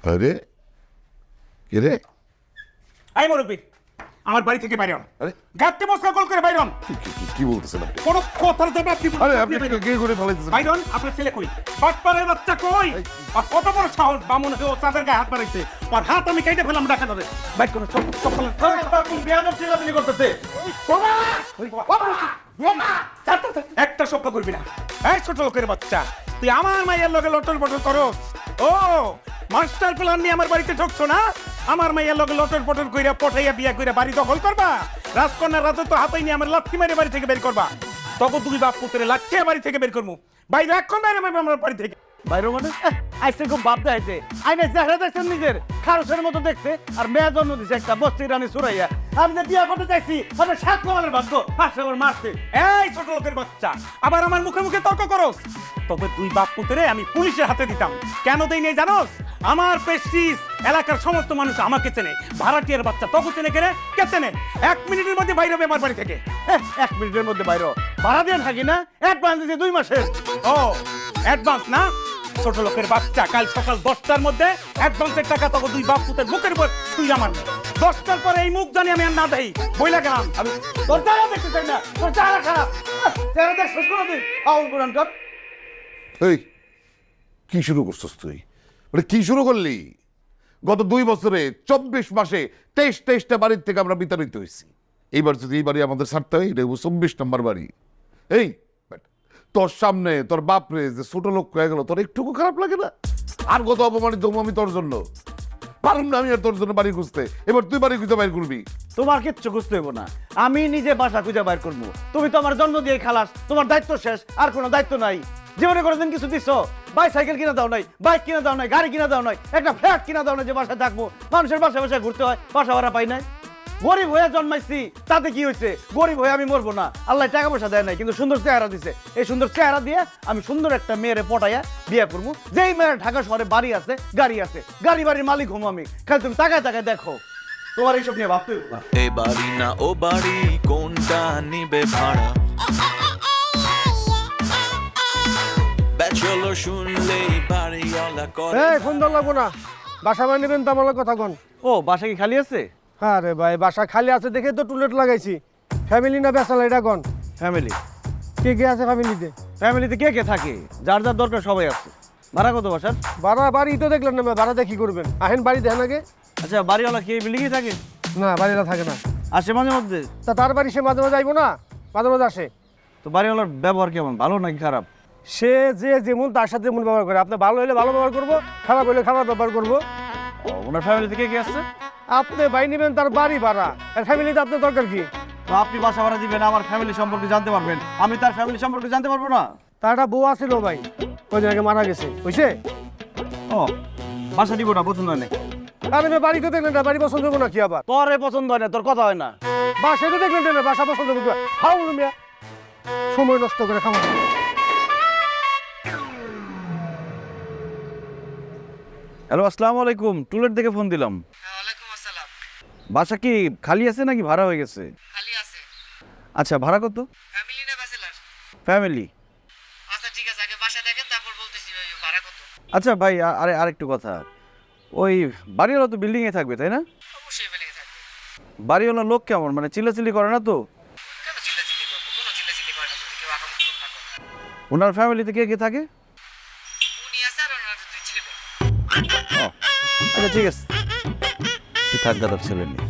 আরে কে রে? আই মুরব্বি, আমার বাড়ি থেকে বাইরে হন। আরে গাড়তে মশলা কল করে বাইরে হন। কি বলতেছেন আপনি? কোনো কথার জবাব দিব না। আরে আপনি কে করে ফেলাইতেছেন? বাইরে হন, আপনার ছেলে কই? বাটপারের বাচ্চা কই? আর কত বড় সাহস, বামুন হয়ে ও চাঁদের গায়ে হাত বাড়াইছে। আর হাত আমি কেটে ফেলাম ডাকা ধরে। বাইক কোনো সব ফেলেন। কোন বেয়াদব ছেলেগুলি করতেছে? একটা শব্দ করবি না। এই ছোট লোকের বাচ্চা, তুই আমার মায়ের লগে লটল পটল করস? ও মাস্টার প্ল্যান নিয়ে আমার বাড়িতে ঢুকছো না? আমার মায়ের লগে লটল পটল কইরা পঠাইয়া বিয়া কইরা বাড়ি দখল করবা? রাজকন্যার রাজত্ব হাতাই নিয়ে আমার লাথি মেরে বাড়ি থেকে বের করবা? তখন তুই বাপ পুত্রে লাথিয়া বাড়ি থেকে বের করবো। বাইরে এখন বাইরে আমার বাড়ি থেকে। বাইরে মানে আইসে খুব ভাব দেখাইছে। আইনে চেহারা দেখছেন নিজের খারসের মতো দেখতে, আর মেয়ে জন্ম দিছে একটা বস্তি রানী সুরাইয়া। আমি যে বিয়া করতে চাইছি আপনার সাত কমালের ভাগ্য পাঁচশো করে মারছে। এই ছোট লোকের বাচ্চা, আবার আমার মুখে মুখে তর্ক করস? তবে তুই বাপ পুত্রে আমি পুলিশের হাতে দিতাম। কেন দেই নাই জানোস? আমার প্রেস্টিজ এলাকার সমস্ত মানুষ আমাকে চেনে। ভাড়াটিয়ার বাচ্চা তখন চেনে কেনে? কে চেনে? 1 মিনিটের মধ্যে বাইরে হবে আমার বাড়ি থেকে। 1 মিনিটের মধ্যে বাইরে ভাড়া দিয়ে থাকি না, অ্যাডভান্স দিয়েছে 2 মাসের। ও অ্যাডভান্স না? ছোট লোকের বাচ্চা, কাল সকাল 10টার মধ্যে অ্যাডভান্সের টাকা তখন দুই বাপ পুতের মুখের উপর তুই আমার 10টার পরে এই মুখ জানি আমি আর না দেই বইলা গেলাম। আমি তোর চেহারা দেখতে চাই না, তোর চেহারা খারাপ। চেহারা দেখছিস কোনোদিন? আউল কোরআন কর। এই কি শুরু করছিস তুই? মানে কি শুরু করলি? গত 2 বছরে 24 মাসে 23টা বাড়ির থেকে আমরা বিতাড়িত হয়েছি। এইবার যদি এই বাড়ি আমাদের ছাড়তে হয়, এটা 24 নম্বর বাড়ি। এই তোর সামনে তোর বাপরে যে ছোট লোক হয়ে গেল, তোর একটুকু খারাপ লাগে না? আর কত অপমানিত হবো আমি তোর জন্য? পারুম না আমি আর তোর জন্য বাড়ি খুঁজতে। এবার তুই বাড়ি খুঁজে বাইর করবি। তোমার কিচ্ছু খুঁজতে হইব না, আমি নিজে বাসা খুঁজে বাইর করবো। তুমি তো আমার জন্ম দিয়ে খালাস, তোমার দায়িত্ব শেষ, আর কোনো দায়িত্ব নাই। জীবনে কোনোদিন কিছু দিছো? বাইসাইকেল কিনা দাও নাই, বাইক কিনা দাও নাই, গাড়ি কিনা দাও নাই, একটা ফ্ল্যাট কিনা দাও নাই যে বাসায় থাকবো। মানুষের বাসায় বাসায় ঘুরতে হয়, বাসা ভাড়া পাই নাই। গরিব হয়ে জন্মাইছি, তাতে কি হয়েছে? গরিব হয়ে আমি মরবো না। আল্লাহ টাকা পয়সা দেয় নাই, কিন্তু সুন্দর চেহারা দিছে। এই সুন্দর চেহারা দিয়ে আমি সুন্দর একটা মেয়েরে পটাইয়া বিয়ে করবো। যেই মেয়ের ঢাকা শহরে বাড়ি আছে, গাড়ি আছে, গাড়ি বাড়ির মালিক হবো আমি। খালি তুমি তাকায় তাকায় দেখো। তোমার এইসব নিয়ে ভাবতে হইব না। এ বাড়ি না ও বাড়ি, কোনটা নিবে ভাড়া? ব্যাচেলর শুনলেই বাড়িওয়ালা করে। এই ফোন ধর লাগবো না, বাসা বাই নেবেন তো আমার কথা কন। ও বাসা কি খালি আছে? হ্যাঁ রে ভাই, বাসা খালি আছে দেখে তো টুলেট লাগাইছি। ফ্যামিলি না বেসালা এটা কন। ফ্যামিলি? কে কে আছে ফ্যামিলিতে? ফ্যামিলিতে কে কে থাকে? যার যার দরকার সবাই আছে। ভাড়া কত বাসার? ভাড়া বাড়ি তো দেখলেন না, ভাড়াতে কি করবেন? আহেন বাড়ি দেখেন আগে। আচ্ছা, বাড়িওয়ালা কি এই বিল্ডিংয়ে থাকে? না, বাড়িটা থাকে না। আসে মাঝে মধ্যে? তা তার বাড়ি সে মাঝে মাঝে আইবো না? মাঝে মাঝে আসে। তো বাড়িওয়ালার ব্যবহার কেমন, ভালো নাকি খারাপ? সে যে যেমন তার সাথে যেমন ব্যবহার করে। আপনি ভালো হলে ভালো ব্যবহার করবো, খারাপ হলে খারাপ ব্যবহার করবো। ওনার ফ্যামিলিতে কে কে আসছে? আপনি বাড়ি নেবেন তার বাড়ি ভাড়া, আর ফ্যামিলিতে আপনার দরকার কি? তো আপনি বাসা ভাড়া দিবেন, আমার ফ্যামিলি সম্পর্কে জানতে পারবেন, আমি তার ফ্যামিলি সম্পর্কে জানতে পারবো না? তার একটা বউ আছিল ভাই, কদিন আগে মারা গেছে, বুঝছে? ও বাসা দিব না, পছন্দ হয় না? আর আমি বাড়ি তো দেখলেন না, বাড়ি পছন্দ হবো না কি আবার? তোরে পছন্দ হয় না, তোর কথা হয় না। বাসা তো দেখলেন না, বাসা পছন্দ হবো। খাও মিয়া, সময় নষ্ট করে খাওয়া। হ্যালো, আসসালামু আলাইকুম। টুলেট থেকে ফোন দিলাম। ওয়ালাইকুম আসসালাম। বাসা কি খালি আছে নাকি ভাড়া হয়ে গেছে? খালি আছে। আচ্ছা, ভাড়া কত? ফ্যামিলি না ব্যাচেলর? ফ্যামিলি। আচ্ছা ঠিক আছে, আগে বাসা দেখেন তারপর বলতেছি ভাই ভাড়া কত। আচ্ছা ভাই, আরেকটু কথা। ওই বাড়িওয়ালা তো বিল্ডিংয়ে থাকবে তাই না? অবশ্যই ফেলে থাকবে। বাড়িওয়ালা লোক কেমন, মানে চিল্লাচিল্লি করে না তো? কেন চিল্লাচিল্লি করবো? কোনো চিল্লাচিল্লি করে না যদি কেউ আগামী না করে। ওনার ফ্যামিলিতে কে কে থাকে? উনি আছে আর ওনার 2 ছেলে। ও আচ্ছা, ঠিক আছে, তুই থাক দাদার ছেলে নিয়ে।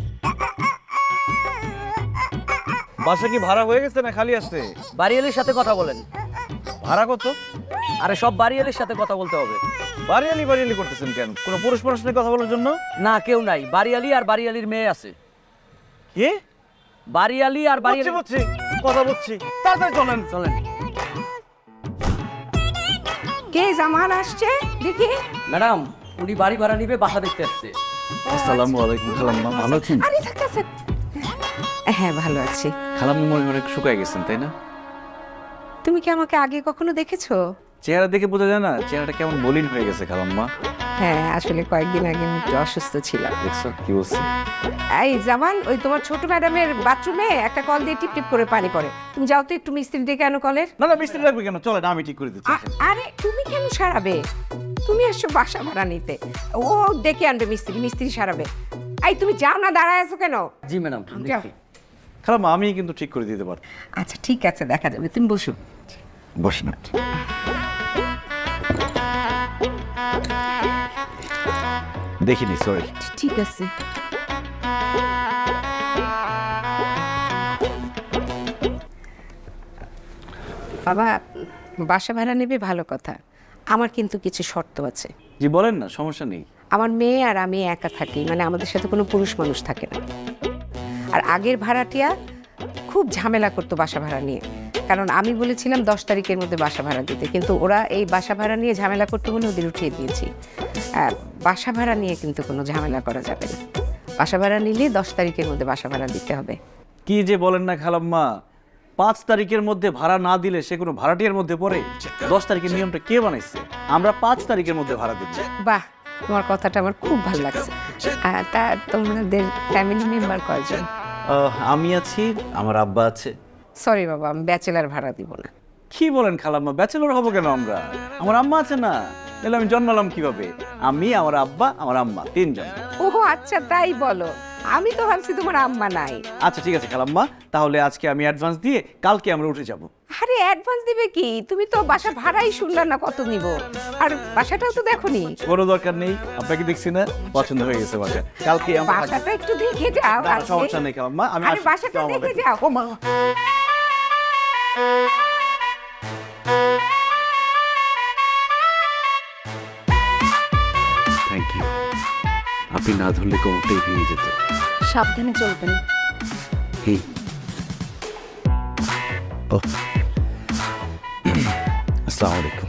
বাসা কি ভাড়া হয়ে গেছে না খালি আছে? বাড়িয়ালির সাথে কথা বলেন। ভাড়া কত? আরে সব বাড়িয়ালির সাথে কথা বলতে হবে। বাড়িয়ালি বাড়িয়ালি করতেছেন কেন? কোনো পুরুষ মানুষ নিয়ে কথা বলার জন্য? না, কেউ নাই। বাড়িয়ালি আর বাড়িয়ালির মেয়ে আছে। কি? বাড়িয়ালি আর বাড়িয়ালি। বুঝছি, কথা বুঝছি, তাড়াতাড়ি চলেন। চলেন। কে জামান আসছে দেখি? ম্যাডাম, উনি বাড়ি ভাড়া নিবে, বাসা দেখতে আসছে। আসসালামু আলাইকুম। খালাম্মা ভালো আছেন? আরে থাক আছে। হ্যাঁ ভালো আছি। খালাম্মা মনে অনেক শুকায় গেছেন তাই না? তুমি কি আমাকে আগে কখনো দেখেছো? চেহারা দেখে বোঝা যায় না চেহারাটা কেমন মলিন হয়ে গেছে খালাম্মা। হ্যাঁ আসলে কয়েকদিন আগে আমি একটু অসুস্থ ছিলাম। দেখছো কি বলছি? এই জামান, ওই তোমার ছোট ম্যাডামের বাথরুমে একটা কল দিয়ে টিপ টিপ করে পানি পড়ে, তুমি যাও তো একটু মিস্ত্রি ডেকে আনো কলের। না না মিস্ত্রি লাগবে কেন, চলে না আমি ঠিক করে দিচ্ছি। আরে তুমি কেন সারাবে? তুমি আসছো বাসা ভাড়া নিতে, ও ডেকে আনবে মিস্ত্রি, মিস্ত্রি সারাবে। এই তুমি যাও না, দাঁড়ায় আছো কেন? জি ম্যাডাম। যাও। খালাম্মা আমি কিন্তু ঠিক করে দিতে পারবো। আচ্ছা ঠিক আছে, দেখা যাবে, তুমি বসো। বস না। দেখিনি, সরি। ঠিক আছে। বাবা, বাসা ভাড়া নেবে ভালো কথা, আমার কিন্তু কিছু শর্ত আছে। জি বলেন না, সমস্যা নেই। আমার মেয়ে আর আমি একা থাকি, মানে আমাদের সাথে কোনো পুরুষ মানুষ থাকে না। আর আগের ভাড়াটিয়া খুব ঝামেলা করতো বাসা ভাড়া নিয়ে, কারণ আমি বলেছিলাম 10 তারিখের মধ্যে বাসা ভাড়া দিতে, কিন্তু ওরা এই বাসা ভাড়া নিয়ে ঝামেলা করতে বলে ওদের উঠিয়ে দিয়েছি। বাসা ভাড়া নিয়ে কিন্তু কোনো ঝামেলা করা যাবে না। বাসা ভাড়া নিলে 10 তারিখের মধ্যে বাসা ভাড়া দিতে হবে। কি যে বলেন না খালাম্মা, 5 তারিখের মধ্যে ভাড়া না দিলে সে কোনো ভাড়াটিয়ার মধ্যে পড়ে? 10 তারিখের নিয়মটা কে বানাইছে? আমরা 5 তারিখের মধ্যে ভাড়া দিচ্ছি। বাহ, তোমার কথাটা আমার খুব ভালো লাগছে। তা তোমাদের ফ্যামিলি মেম্বার কয়জন? আমি আছি, আমার আব্বা আছে। সরি বাবা, আমি ব্যাচেলার ভাড়া দিব না। কি বলেন খালাম্মা, ব্যাচেলর হবো কেন আমরা? আমার আম্মা আছে না, তাহলে আমি জন্মালাম কিভাবে? আমি, আমার আব্বা, আমার আম্মা, 3 জন। ও আচ্ছা, তাই বলো। আমি তো ভাবছি তোমার আম্মা নাই। আচ্ছা ঠিক আছে খালাম্মা, তাহলে আজকে আমি অ্যাডভান্স দিয়ে কালকে আমরা উঠে যাব। আরে অ্যাডভান্স দিবে কি? তুমি তো বাসা ভাড়াই শুনলা না কত নিব, আর বাসাটাও তো দেখোনি। কোনো দরকার নেই, আপনাকে দেখছি না, পছন্দ হয়ে গেছে বাসা। কালকে আমরা বাসাটা একটু দেখে যাও। না, আজকে। সমস্যা নেই খালাম্মা, আমি আরে বাসাটা দেখে যাও। ও মা, থ্যাংক ইউ। আপনি না ধরলে কোমরটাই ভেঙে যেত। সাবধানে চলবেন। কি? ও আসসালামু আলাইকুম।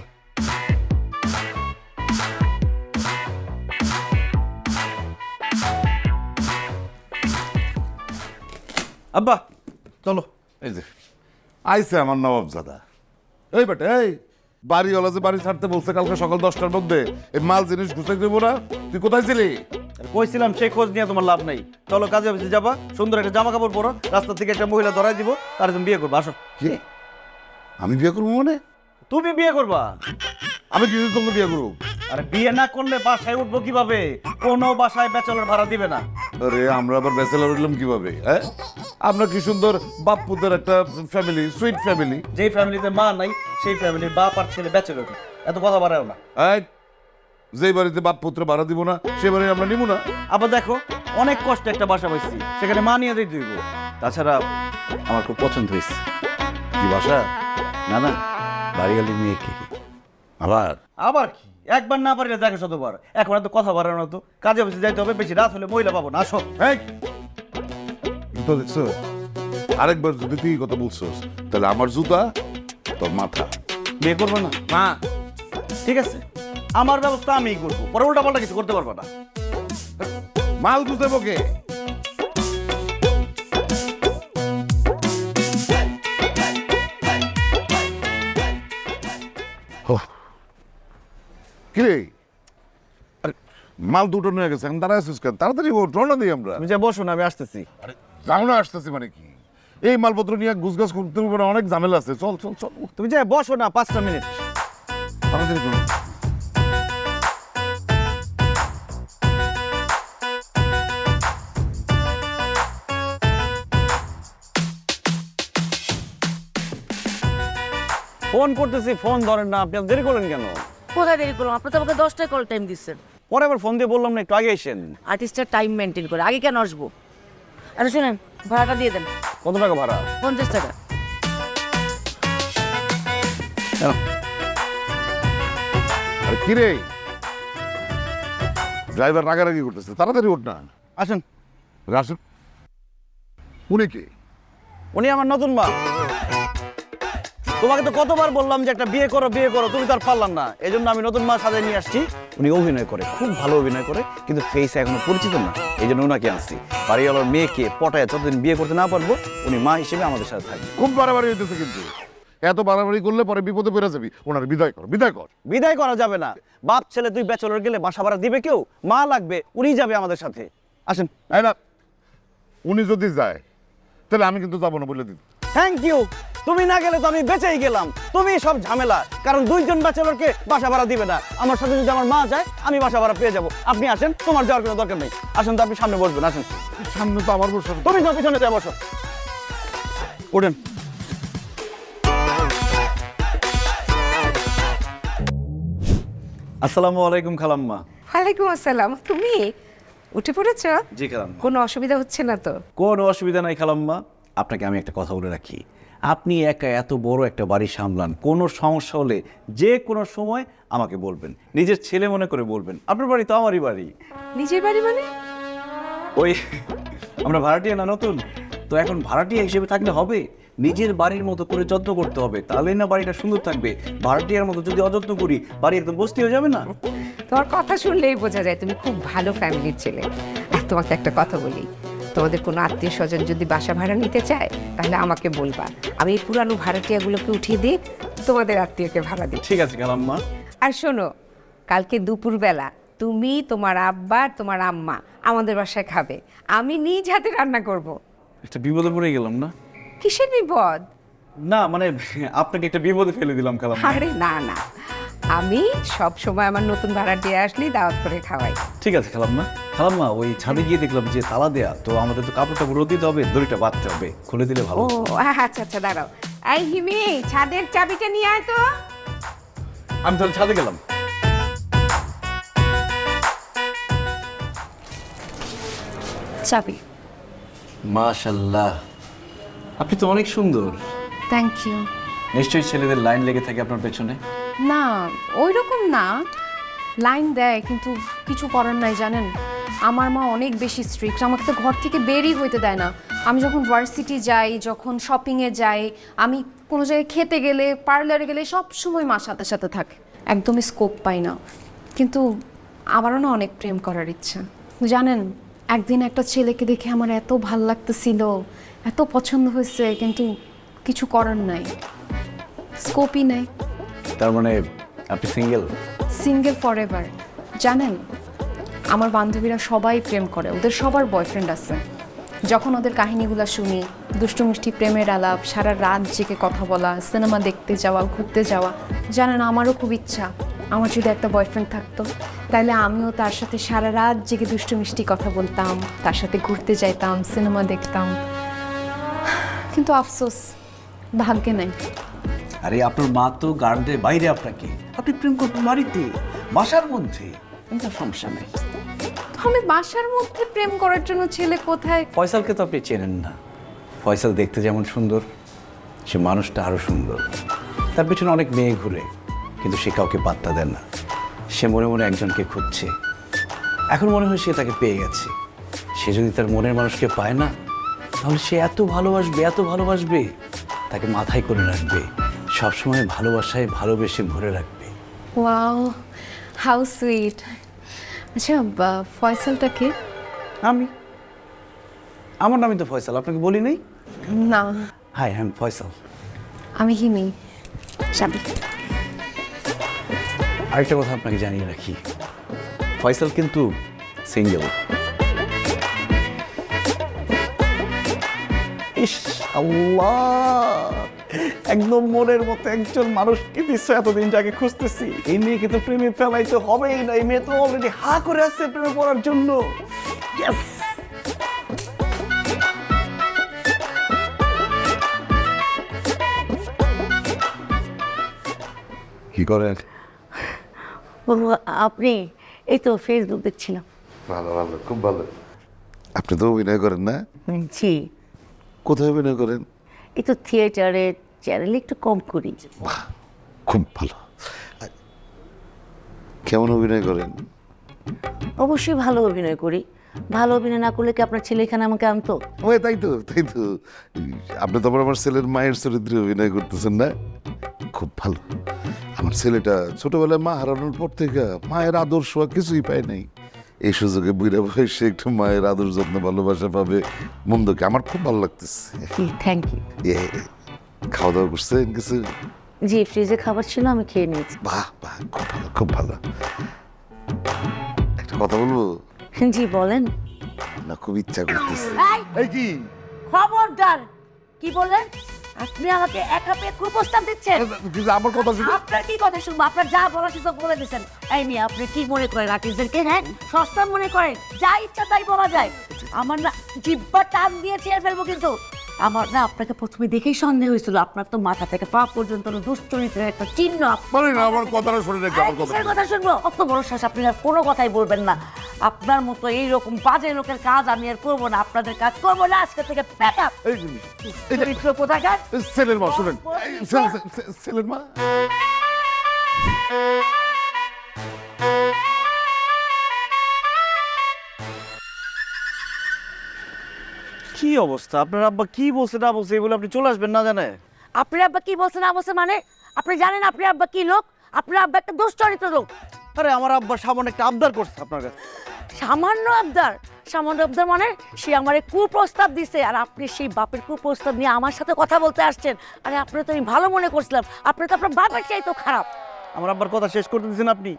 আব্বা চলো। এই যে আইছে আমার নবাবজাদা। এই বেটা, এই বাড়িওয়ালা যে বাড়ি ছাড়তে বলছে কালকে সকাল 10টার মধ্যে, এই মাল জিনিস গুছাই দেবো না। তুই কোথায় ছিলি? কইছিলাম সেই খোঁজ নিয়ে তোমার লাভ নাই। চলো কাজে অফিসে যাবা, সুন্দর একটা জামা কাপড় পরো, রাস্তা থেকে একটা মহিলা ধরাই দিব, তার তুমি বিয়ে করবা। আসো। কি? আমি বিয়ে করবো মানে? তুমি বিয়ে করবা? আমি কিছু তোমাকে বিয়ে করবো? আরে বিয়ে না করলে বাসায় উঠবো কিভাবে? কোনো বাসায় ব্যাচেলর ভাড়া দিবে না। আরে আমরা আবার ব্যাচেলর উঠলাম কিভাবে? হ্যাঁ, আমরা কি সুন্দর বাপ্পুদের একটা ফ্যামিলি, সুইট ফ্যামিলি। যেই ফ্যামিলিতে মা নাই সেই ফ্যামিলির বাপ আর ছেলে ব্যাচেলর। এত কথা বাড়াও না। এই যেই বাড়িতে বাপ পুত্র ভাড়া দিব না সে বাড়ি আমরা নিব না। আবার দেখো, অনেক কষ্টে একটা বাসা পাইছি, সেখানে মা নিয়ে দিতে হইব। তাছাড়া আমার খুব পছন্দ হয়েছে। কি বাসা? না না, বাড়িওয়ালি মেয়েকে। আবার আবার কি, একবার না পারিলে দেখো শতবার। এখন এত কথা বাড়ানো, তো কাজে অফিসে যাইতে হবে, বেশি রাত হলে মহিলা পাবো না। আসো। এই জুতো দেখছো? আরেকবার যদি তুই কথা বলছোস তাহলে আমার জুতা তোর মাথা। বিয়ে করবো না? মা, ঠিক আছে, আমার ব্যবস্থা আমিই করবো, পরে উল্টা পাল্টা কিছু করতে পারবো না। মাল গুছাবো কে? কিরে, আরে মাল দুটো নিয়ে গেছে, এখন দাঁড়ায় আছিস কেন? তাড়াতাড়ি রওনা দিই আমরা। তুমি যা বসো না, আমি আসতেছি। আরে যাও না, আসতেছি মানে কি? এই মালপত্র নিয়ে গুছগাছ করতে হবে, অনেক ঝামেলা আছে। চল চল চল, তুমি যা বসো না, 5টা মিনিট। তাড়াতাড়ি করো। ফোন করতেছি, ফোন ধরেন না, আপনি দেরি করলেন কেন? কোথায় দেরি করলাম? আপনি তো আমাকে 10টায় কল টাইম দিচ্ছেন। পরে আবার ফোন দিয়ে বললাম না একটু আগে এসেন। আর্টিস্টের টাইম মেনটেন করে আগে কেন আসবো? আরে শুনেন, ভাড়াটা দিয়ে দেন। কত টাকা ভাড়া? 50 টাকা। আরে কিরে, ড্রাইভার রাগারাগি করতেছে, তাড়াতাড়ি ওঠ না। আসেন। আসুন। উনি কে? উনি আমার নতুন মা। তোমাকে তো কতবার বললাম যে একটা বিয়ে করো বিয়ে করো, তুমি তো আর পারলাম না। এই জন্য আমি নতুন মা সাজায় নিয়ে আসছি। উনি অভিনয় করে, খুব ভালো অভিনয় করে, কিন্তু ফেস এখনো পরিচিত না, এই জন্য ওনাকে আনছি। বাড়িওয়ালার মেয়েকে পটায় যতদিন বিয়ে করতে না পারবো, উনি মা হিসেবে আমাদের সাথে থাকবে। খুব বাড়াবাড়ি হইতেছে কিন্তু। এত বাড়াবাড়ি করলে পরে বিপদে পড়ে যাবি। ওনার বিদায় কর, বিদায় কর। বিদায় করা যাবে না। বাপ ছেলে তুই ব্যাচেলর গেলে বাসা ভাড়া দিবে কেউ? মা লাগবে, উনি যাবে আমাদের সাথে। আসেন। এই না, উনি যদি যায় তাহলে আমি কিন্তু যাবো না বলে দিন। Thank you. তুমি না গেলে তো আমি বেঁচেই গেলাম। তুমি সব ঝামেলা, কারণ দুইজন ব্যাচেলরকে বাসা ভাড়া দিবে না। আমার সাথে যদি আমার মা যায় আমি বাসা ভাড়া পেয়ে যাবো। আপনি আসেন, তোমার যাওয়ার কোনো দরকার নেই। আসেন তো, আপনি সামনে বসবেন। আসেন। সামনে তো আমার বসে। তুমি তো পিছনে যা বসো। ওঠেন। আসসালামু আলাইকুম খালাম্মা। ওয়ালাইকুম আসসালাম। তুমি উঠে পড়েছ? জি খালাম্মা। কোনো অসুবিধা হচ্ছে না তো? কোনো অসুবিধা নাই খালাম্মা। আপনাকে আমি একটা কথা বলে রাখি, আপনি একা এত বড় একটা বাড়ি সামলান, কোনো সমস্যা হলে যে কোনো সময় আমাকে বলবেন, নিজের ছেলে মনে করে বলবেন। আপনার বাড়ি তো আমারই বাড়ি। নিজের বাড়ি মানে? ওই আমরা ভাড়াটিয়া না নতুন, তো এখন ভাড়াটিয়া হিসেবে থাকলে হবে, নিজের বাড়ির মতো করে যত্ন করতে হবে, তাহলেই না বাড়িটা সুন্দর থাকবে। ভাড়াটিয়ার মতো যদি অযত্ন করি বাড়ি একদম বস্তি হয়ে যাবে না? তোমার কথা শুনলেই বোঝা যায় তুমি খুব ভালো ফ্যামিলির ছেলে। আর তোমাকে একটা কথা বলি, তোমাদের কোনো আত্মীয় স্বজন যদি বাসা ভাড়া নিতে চায় তাহলে আমাকে বলবা, আমি এই পুরানো ভাড়াটিয়াগুলোকে উঠিয়ে দিয়ে তোমাদের আত্মীয়কে ভাড়া দিই। ঠিক আছে খালাম্মা। আর শোনো, কালকে দুপুরবেলা তুমি, তোমার আব্বা আর তোমার আম্মা আমাদের বাসায় খাবে। আমি নিজ হাতে রান্না করব। একটা বিপদে পড়ে গেলাম না? কিসের বিপদ? না মানে আপনাকে একটা বিপদে ফেলে দিলাম খালাম্মা। আরে না না, আমি সব সময় আমার নতুন ভাড়াটিয়া আসলেই দাওয়াত করে খাওয়াই। ঠিক আছে খালাম্মা। খালাম্মা, ওই ছাদে গিয়ে দেখলাম যে তালা দেয়া, তো আমাদের তো কাপড়টা রোদ দিতে হবে, দড়িটা বাঁধতে হবে, খুলে দিলে ভালো। ও আচ্ছা আচ্ছা, দাঁড়াও। এই হিমি, ছাদের চাবিটা নিয়ে আয় তো। আমি তাহলে ছাদে গেলাম। চাবি। মাশাআল্লাহ, আপনি তো অনেক সুন্দর। Thank you. নিশ্চয়ই ছেলেদের লাইন লেগে থাকে আপনার পেছনে। না, ওই রকম না, লাইন দেয় কিন্তু কিছু করার নাই। জানেন, আমার মা অনেক বেশি স্ট্রিক্ট, আমাকে তো ঘর থেকে বেরই হইতে দেয় না। আমি যখন ভার্সিটি যাই, যখন শপিংয়ে যাই, আমি কোনো জায়গায় খেতে গেলে, পার্লারে গেলে সব সময় মা সাথে সাথে থাকে, একদমই স্কোপ পাই না। কিন্তু আমারও না অনেক প্রেম করার ইচ্ছা। জানেন, একদিন একটা ছেলেকে দেখে আমার এত ভাল লাগতেছিল, এত পছন্দ হয়েছে, কিন্তু কিছু করার নাই, স্কোপই নাই। তার মানে আপনি সিঙ্গেল? Single for ever. জানেন, আমার বান্ধবীরা সবাই প্রেম করে, ওদের সবার বয়ফ্রেন্ড আছে। যখন ওদের কাহিনীগুলো শুনি, দুষ্টু মিষ্টি প্রেমের আলাপ, সারা রাত জেগে কথা বলা, সিনেমা দেখতে যাওয়া, ঘুরতে যাওয়া, জানেন আমারও খুব ইচ্ছা আমার যদি একটা বয়ফ্রেন্ড থাকতো, তাহলে আমিও তার সাথে সারা রাত জেগে দুষ্টু মিষ্টি কথা বলতাম, তার সাথে ঘুরতে যাইতাম, সিনেমা দেখতাম। কিন্তু আফসোস, ভাগ্যে নাই। আরে আপনার মা তো গার্ডের বাইরে, আপনাকে, আপনি প্রেম করবেন বাড়িতে, বাসার মধ্যে, কোনো সমস্যা নেই। তো আমি বাসার মধ্যে প্রেম করার জন্য ছেলে কোথায়? ফয়সালকে তো আপনি চেনেন না। ফয়সাল দেখতে যেমন সুন্দর, সে মানুষটা আরো সুন্দর। তার পেছনে অনেক মেয়ে ঘুরে, কিন্তু সে কাউকে পাত্তা দেন না। সে মনে মনে একজনকে খুঁজছে। এখন মনে হয় সে তাকে পেয়ে গেছে। সে যদি তার মনের মানুষকে পায় না, তাহলে সে এত ভালোবাসবে, এত ভালোবাসবে, তাকে মাথায় করে রাখবে, সবসময় ভালোবাসায় ভালোবেসে ভরে রাখবে। Wow, how sweet. আচ্ছা, ফয়সালটা কে? আমি, আমার নামই তো ফয়সাল, আপনাকে বলি নাই? না, হাই, আই এম ফয়সাল। আমি হিমি। চাবি। আরেকটা কথা আপনাকে জানিয়ে রাখি, ফয়সাল কিন্তু সিঙ্গেল। ইস আল্লাহ, একদম মনের মতো একজন মানুষকে দিচ্ছ, এতদিন যাকে খুঁজতেছি। এই মেয়েকে তো প্রেমে ফেলাইতে হবেই না, এই মেয়ে তো অলরেডি হা করে আসছে প্রেমে পড়ার জন্য। Yes! কি করেন? আপনি? এই তো ফেসবুক দেখছিলাম। ভালো ভালো, খুব ভালো। আপনি তো অভিনয় করেন না? জি। কোথায় অভিনয় করেন? এই তো থিয়েটারে, চ্যানেলে একটু কম করি। খুব ভালো। কেমন অভিনয় করেন? অবশ্যই ভালো অভিনয় করি। ভালো অভিনয় না করলে কি আপনার ছেলে এখানে আমাকে আনতো? ওই তাই তো, তাই তো। আপনি তো আবার আমার ছেলের মায়ের চরিত্রে অভিনয় করতেছেন না? খুব ভালো। আমার ছেলেটা ছোটবেলায় মা হারানোর পর থেকে মায়ের আদর্শ কিছুই পায় নাই। এই সুযোগে বুড়া বয়সে একটু মায়ের আদর যত্ন ভালোবাসা পাবে, মন্দ কি? আমার খুব ভালো লাগতেছে। Thank you. খাওয়া দাওয়া করছেন কিছু? জি, ফ্রিজে খাবার ছিল, আমি খেয়ে নিয়েছি। বাহ বাহ, খুব ভালো, খুব ভালো। একটা কথা বলবো? জি বলেন। না, খুব ইচ্ছা করতেছে। এই, এই কি? খবরদার! কি বললেন? আপনি আমাকে একা পেয়ে কুপ্রস্তাব দিচ্ছেন? কিন্তু আমার কথা শুনে আপনার কি কথা শুনবো? আপনার যা বলার সুযোগ বলে দিচ্ছেন। এই মেয়ে, আপনি কি মনে করেন আর্টিস্টদেরকে? হ্যাঁ, সস্তা মনে করেন? যা ইচ্ছা তাই বলা যায়। আমার না জিব্বা টান দিয়ে ছেড়ে ফেলবো কিন্তু। আমার না আপনাকে প্রথমে দেখেই সন্দেহ হয়েছিল। আপনার তো মাথা থেকে পা পর্যন্ত দুশ্চরিত্রের একটা চিহ্ন। বলি না, আমার কথাটা শুনে রেখে আমার কথা। কিসের কথা শুনবো? অত বড় শ্বাস, আপনি আর কোনো কথাই বলবেন না। আপনার মতো এইরকম বাজে লোকের কাজ আমি আর করবো না। আপনাদের কাজ করবো না আজকে থেকে। এই যে, চরিত্র কোথাকার? ছেলের মা শুনেন, ছেলের মা। কি অবস্থা? আপনার আব্বা কি বলছে না বলছে এগুলো আপনি চলে আসবেন না জানে? আপনার আব্বা কি বলছে না বলছে মানে? আপনি জানেন আপনার আব্বা কি লোক? আপনার আব্বা একটা দুশ্চরিত্র লোক। আরে আমার আব্বা সামনে একটা আবদার করছে আপনার কাছে। সামান্য আবদার? সামান্য আবদার মানে? সে আমার কুপ্রস্তাব দিছে, আর আপনি সেই বাপের কুপ্রস্তাব নিয়ে আমার সাথে কথা বলতে আসছেন। আরে আপনি তো আমি ভালো মনে করছিলাম, আপনি তো আপনার বাপের চাই তো খারাপ। আমার আব্বার কথা শেষ করতে দিচ্ছেন আপনি?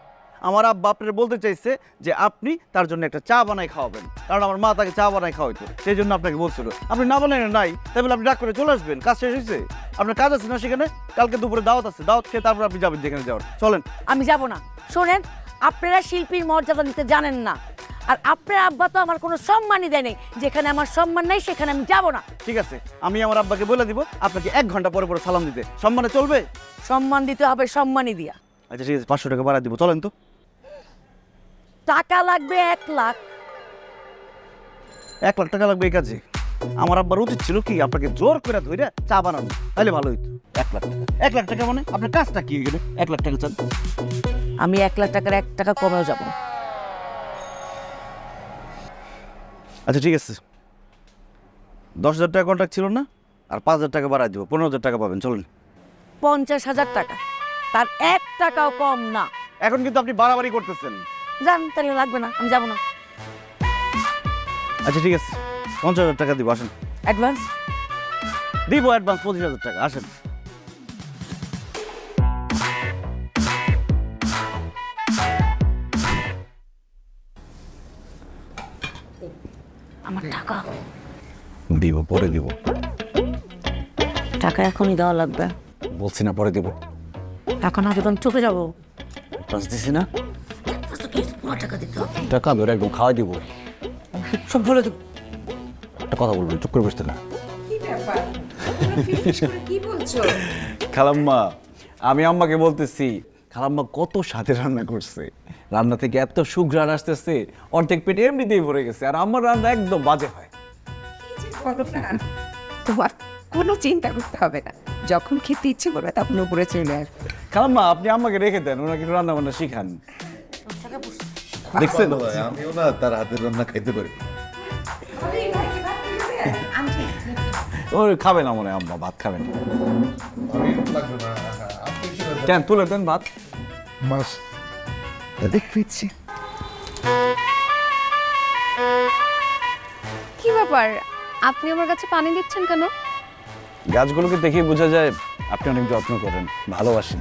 আমার আব্বা আপনার বলতে চাইছে যে আপনি তার জন্য একটা চা বানাই খাওয়াবেন, কারণ আমার মা তাকে চা বানাই খাওয়াইতো, সেই জন্য আপনাকে বলছিল। আপনি না বানাই নাই, তাই বলে আপনি ডাক করে চলে আসবেন? কাজ শেষ হয়েছে, আপনার কাজ আছে না সেখানে? কালকে দুপুরে দাওয়াত আছে, দাওয়াত খেয়ে তারপর আপনি যাবেন যেখানে যাওয়ার। চলেন। আমি যাব না। শোনেন, আপনারা শিল্পীর মর্যাদা দিতে জানেন না, আর আপনার আব্বা তো আমার কোনো সম্মানই দেয় নাই। যেখানে আমার সম্মান নাই সেখানে আমি যাব না। ঠিক আছে, আমি আমার আব্বাকে বলে দিব আপনাকে 1 ঘন্টা পরে পরে সালাম দিতে। সম্মানে চলবে? সম্মান দিতে হবে, সম্মানই দিয়া। আচ্ছা ঠিক আছে, 500 টাকা বাড়া দিব, চলেন তো। টাকা লাগবে 1 লাখ। 1 লাখ টাকা লাগবে এই কাজে? আমার আব্বার উচিত ছিল কি আপনাকে জোর করে ধরে চা বানানো, তাহলে ভালো হইতো। 1 লাখ টাকা, 1 লাখ টাকা মানে আপনার কাজটা কি এখানে? 1 লাখ টাকা চান? আমি 1 লাখ টাকার 1 টাকা কমেও যাব। আচ্ছা ঠিক আছে, 10,000 টাকা কন্ট্রাক্ট ছিল না? আর 5,000 টাকা বাড়াই দিব, 15,000 টাকা পাবেন। চলেন। 50,000 টাকা, তার 1 টাকাও কম না। এখন কিন্তু আপনি বাড়াবাড়ি করতেছেন। জান, তাহলে লাগবে না, আমি যাব না। আচ্ছা ঠিক আছে, 50,000 টাকা দিব, আসেন। অ্যাডভান্স দিব, অ্যাডভান্স 25,000 টাকা, আসেন। আমার টাকা দিব, পরে দিব। টাকা এখনই দেওয়া লাগবে। বলছি না পরে দিব। টাকা না দেবেন চলে যাবো। অ্যাডভান্স দিছি না? পুরো টাকা দিতে হবে। টাকা আমি ওরা একদম খাওয়াই দিব। সব বলে দেবো। একটা কথা বলবেন, চুপ করে বসতে না। কি বলছো? খালাম্মা, আমি আম্মাকে বলতেছি খালাম্মা কত স্বাদে রান্না করছে, রান্না থেকে এত সুঘ্রাণ আসতেছে, অর্ধেক পেট এমনিতেই ভরে গেছে, আর আমার রান্না একদম বাজে হয়। তোমার কোনো চিন্তা করতে হবে না, যখন খেতে ইচ্ছে করবে তখন উপরে চলে আসবে। খালাম্মা, আপনি আম্মাকে রেখে দেন, ওনাকে রান্না বান্না শিখান। দেখছেন, আমিও না তার হাতের রান্না খাইতে পারি। ও খাবে না মনে হয় আম্মা, ভাত খাবেন। কেন তুলে দেন ভাত। মাছ দেখছি। কি ব্যাপার, আপনি আমার কাছে পানি দিচ্ছেন কেন? গাছগুলোকে দেখে বোঝা যায় আপনি অনেক যত্ন করেন, ভালোবাসেন,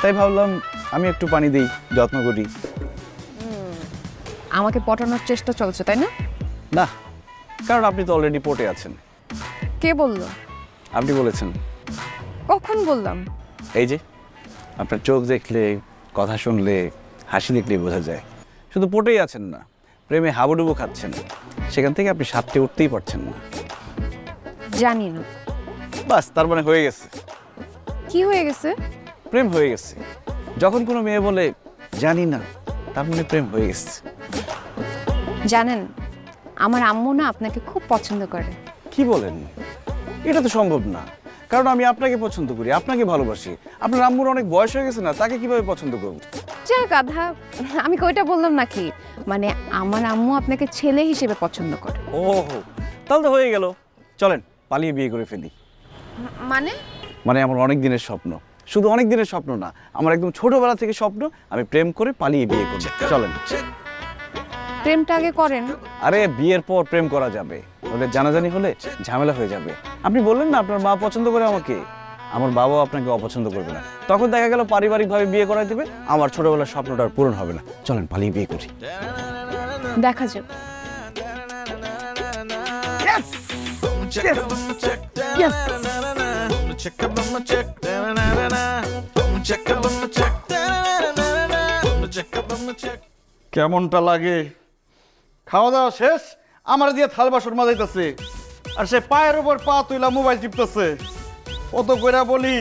তাই ভাবলাম আমি একটু পানি দিই, যত্ন করি। আমাকে পটানোর চেষ্টা চলছে, তাই না? না, কারণ আপনি তো অলরেডি পটে আছেন। কে বললো? আপনি বলেছেন। কখন বললাম? এই যে আপনার চোখ দেখলে, কথা শুনলে, হাসি দেখলেই বোঝা যায় শুধু পটেই আছেন না, প্রেমে হাবুডুবু খাচ্ছেন। সেখান থেকে আপনি সাথে উঠতেই পারছেন না। জানি না। বাস, তার মানে হয়ে গেছে। কি হয়ে গেছে? প্রেম হয়ে গেছে। যখন কোনো মেয়ে বলে জানি না, তার মানে প্রেম হয়ে গেছে। জানেন, আমার আম্মু না আপনাকে খুব পছন্দ করে। কি বলেন? এটা তো সম্ভব না, কারণ আমি আপনাকে পছন্দ করি, আপনাকে ভালোবাসি। আপনার আম্মুর অনেক বয়স হয়ে গেছে না, তাকে কিভাবে পছন্দ করব? যা গাধা, আমি কইটা বললাম নাকি? মানে আমার আম্মু আপনাকে ছেলে হিসেবে পছন্দ করে। ও, তাহলে তো হয়ে গেল। চলেন পালিয়ে বিয়ে করে ফেলি। মানে আমার অনেক দিনের স্বপ্ন, শুধু অনেক দিনের স্বপ্ন না, আমার একদম ছোটবেলা থেকে স্বপ্ন আমি প্রেম করে পালিয়ে বিয়ে করব। চলেন। প্রেমটা আগে করেন। আরে বিয়ের পর প্রেম করা যাবে, ওদের জানাজানি হলে ঝামেলা হয়ে যাবে। আপনি বললেন না আপনার মা পছন্দ করে আমাকে, আমার বাবাও আপনাকে অপছন্দ করবে না, তখন দেখা গেল পারিবারিকভাবে বিয়ে করাই দেবে, আমার ছোটবেলার স্বপ্নটা আর পূরণ হবে না। চলেন পালিয়ে বিয়ে করি। দেখা যাবে। কেমনটা লাগে? খাওয়া দাওয়া শেষ, আমার দিয়ে থাল বাসন মাজাইতেছে, আর সে পায়ের উপর পা তুইলা মোবাইল টিপতেছে। কত কইরা বলি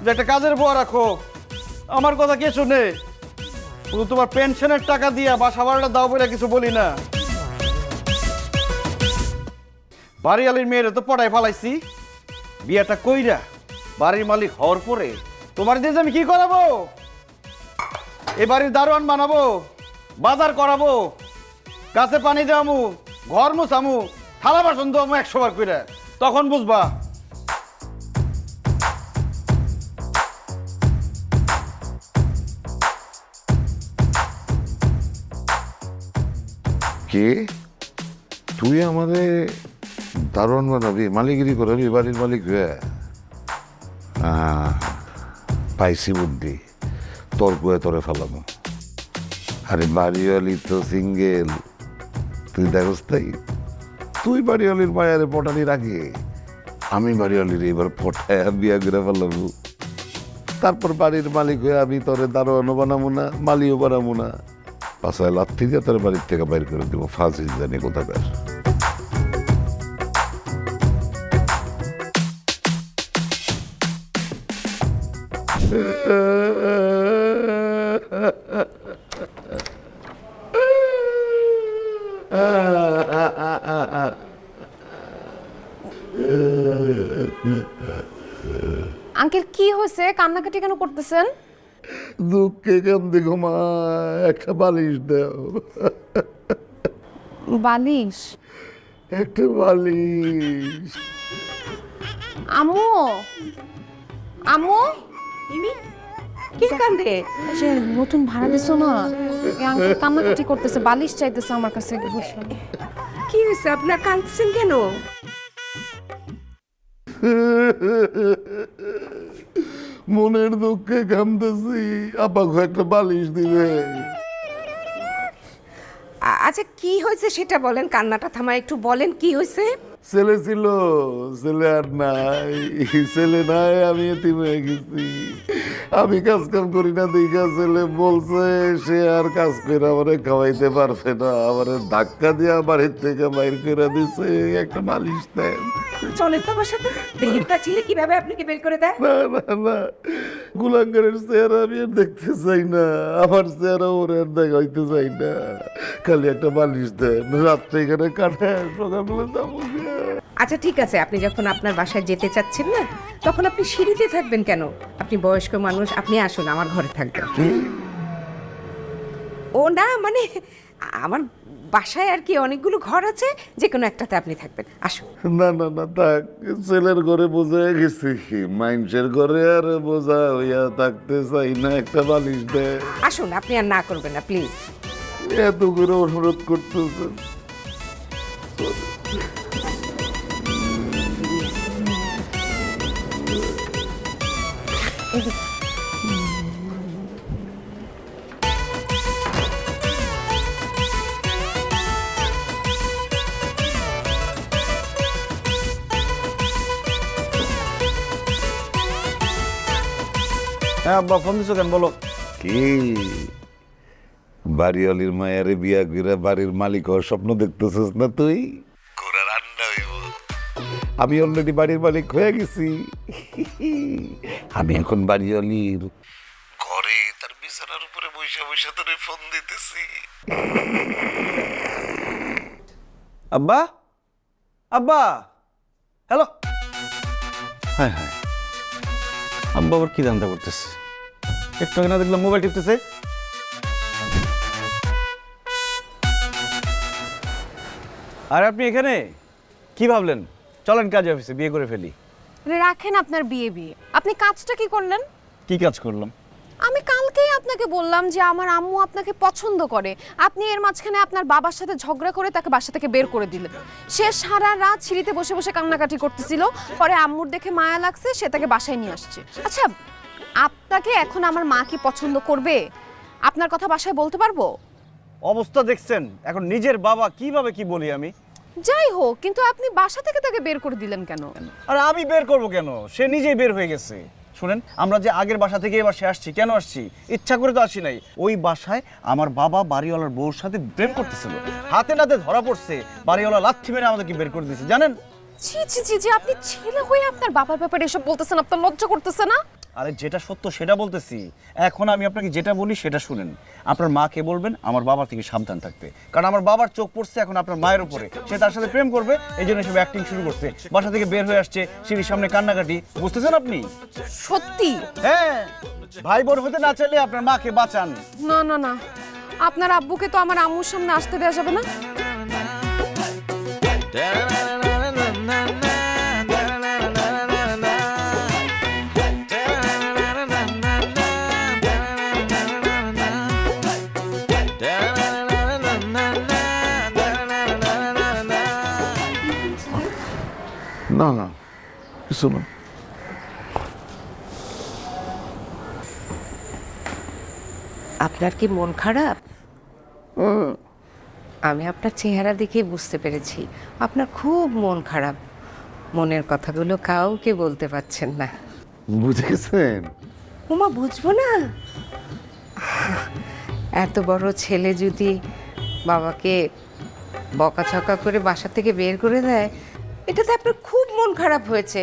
যে একটা কাজের বুয়া রাখো, আমার কথা কে শুনে? শুধু তোমার পেনশনের টাকা দিয়া বাসা ভাড়াটা দাও বলে কিছু বলি না। বাড়িওয়ালির মেয়েরে তো পড়াই ফালাইছি, বিয়েটা কইরা বাড়ির মালিক হওয়ার পরে তোমার দিয়ে যে আমি কি করাবো? এই বাড়ির দারোয়ান বানাবো, বাজার করাবো, গাছে পানি দেওয়ামু, ঘর মুছামু, থালা বাসন দেওয়ামু 100 বার কইরা, তখন বুঝবা। কে তুই আমাদের দারোয়ান বানাবি, মালিগিরি করাবি বাড়ির মালিক হয়ে? পাইছি বুদ্ধি, তোর কুয়ে তোরে ফেলাবো। আরে বাড়িওয়ালি তো সিঙ্গেল, তুই দেখস তাই? তুই বাড়িওয়ালির মায়ারে পটানির আগে আমি বাড়িওয়ালির এবার পটায় বিয়া করে ফেলাবো। তারপর বাড়ির মালিক হয়ে আমি তোরে দারোয়ানও বানাবো না, মালিও বানাবো না, পাশায় লাথি দিয়ে তোর বাড়ির থেকে বাইর করে দেবো। ফাঁসি জানি কোথাকার। আঙ্কেল কি হয়েছে, কান্নাকাটি কেন করতেছেন? দুঃখে কান্দে ঘুমা, একটা বালিশ দাও। বালিশ? একটা বালিশ। আম্মু, আম্মু, কি কান্দে? সে নতুন ভাড়া দিছো না, এই আঙ্কেল কান্নাকাটি করতেছে, বালিশ চাইতেছে আমার কাছে। কি হয়েছে আপনার, কাঁদছেন কেন? মনের দুঃখে কামতেছি, আপাকে একটা বালিশ দিবে। আচ্ছা কি হয়েছে সেটা বলেন, কান্নাটা থামায় একটু বলেন কি হয়েছে। ছেলে ছিল, ছেলে আর নাই, ছেলে নাই, আমি এতিম হয়ে গেছি। আমি কাজ কাম করি না দেখা ছেলে বলছে সে আর কাজ করে আমারে খাওয়াইতে পারবে না, আমারে ধাক্কা দিয়ে বাড়ির থেকে বাইর করে দিছে। একটা বালিশ দেন। চলে তো আমার সাথে। বেরটা ছিল কিভাবে আপনাকে বের করে দেয়? না না না, গুলাঙ্গারের চেহারা আমি আর দেখতে চাই না, আমার চেহারা ওর আর দেখাইতে চাই না। খালি একটা বালিশ দেন, রাত্রে এখানে কাটায়, সকালবেলা যাবো। আচ্ছা ঠিক আছে, আপনি যখন আপনার বাসায় যেতে চাচ্ছেন না, তখন আপনি সিঁড়িতে থাকবেন কেন? আপনি বয়স্ক মানুষ, আপনি আসুন আমার ঘরে থাকবেন। ও না মানে আমার বাসায় আর কি অনেকগুলো ঘর আছে, যে কোনো একটাতে আপনি থাকবেন, আসুন। না না না থাক, ছেলের ঘরে বোঝা গেছি, মানুষের ঘরে আর বোঝা হইয়া থাকতে চাই না। একটা বালিশ দেয়। আসুন, আপনি আর না করবেন না প্লিজ। এত করে অনুরোধ করতেছেন। হ্যাঁ আব্বা, ফোন দিছো কেন বলো? কি বাড়িওয়ালির মায়ারে বিয়া করে বাড়ির মালিক হওয়ার স্বপ্ন দেখতেছিস না তুই? আমি অলরেডি বাড়ির মালিক হয়ে গেছি। আমি এখন বাড়িওয়ালির ঘরে তার বিছানার উপরে বসে বসে তোরে ফোন দিতেছি। আব্বা, আব্বা, হ্যালো। হ্যাঁ হ্যাঁ, আব্বা আবার কি ধান্দা করতেছে? একটু আগে না দেখলাম মোবাইল টিপতেছে। আর আপনি এখানে কি ভাবলেন? চলেন কাজে অফিসে, বিয়ে করে ফেলি। রাখেন আপনার বিয়ে বিয়ে, আপনি কাজটা কি করলেন? কি কাজ করলাম? আমি কালকেই আপনাকে বললাম যে আমার আম্মু আপনাকে পছন্দ করে, আপনি এর মাঝখানে আপনার বাবার সাথে ঝগড়া করে তাকে বাসা থেকে বের করে দিলেন। সে সারা রাত সিঁড়িতে বসে বসে কান্নাকাটি করতেছিল, পরে আম্মুর দেখে মায়া লাগছে, সে তাকে বাসায় নিয়ে আসছে। আচ্ছা, আপনাকে এখন আমার মা কি পছন্দ করবে? আপনার কথা বাসায় বলতে পারবো? অবস্থা দেখছেন, এখন নিজের বাবা কিভাবে কি বলি আমি? যাই হোক, কিন্তু আপনি বাসা থেকে তাকে বের করে দিলেন কেন? আর আমি বের করব কেন? সে নিজেই বের হয়ে গেছে। শুনেন, আমরা যে আগের বাসা থেকে এবার সে আসছি, কেন আসছি? ইচ্ছা করে তো আসি নাই। ওই বাসায় আমার বাবা বাড়িওয়ালার বউর সাথে প্রেম করতেছিল, হাতে নাতে ধরা পড়ছে, বাড়িওয়ালা লাথি মেরে আমাদেরকে বের করে দিয়েছে, জানেন? ছি ছি ছি জি, আপনি ছেলে হয়ে আপনার বাবার ব্যাপারে এসব বলতেছেন, আপনার লজ্জা করতেছে না? আরে যেটা সত্য সেটা বলতেছি। এখন আমি আপনাকে যেটা বলি সেটা শুনেন। আপনার মাকে বলবেন আমার বাবা থেকে সাবধান থাকতে, কারণ আমার বাবার চোখ পড়ছে এখন আপনার মায়ের উপরে, সে তার সাথে প্রেম করবে, এই জন্য সব অ্যাক্টিং শুরু করছে, বাসা থেকে বের হয়ে আসছে, সিঁড়ির সামনে কান্নাকাটি, বুঝতেছেন আপনি? সত্যি? হ্যাঁ, ভাই বোন হতে না চাইলে আপনার মাকে বাঁচান। না না না, আপনার আব্বুকে তো আমার আম্মুর সামনে আসতে দেওয়া যাবে না। না না, কিছু না। আপনার কি মন খারাপ? আমি আপনার চেহারা দেখে বুঝতে পেরেছি আপনার খুব মন খারাপ। মনের কথাগুলো কাউকে বলতে পারছেন না। বুঝে গেছেন? ওমা, বুঝবো না? এত বড় ছেলে যদি বাবাকে বকাঝকা করে বাসা থেকে বের করে দেয়, এটাতে আপনার খুব মন খারাপ হয়েছে।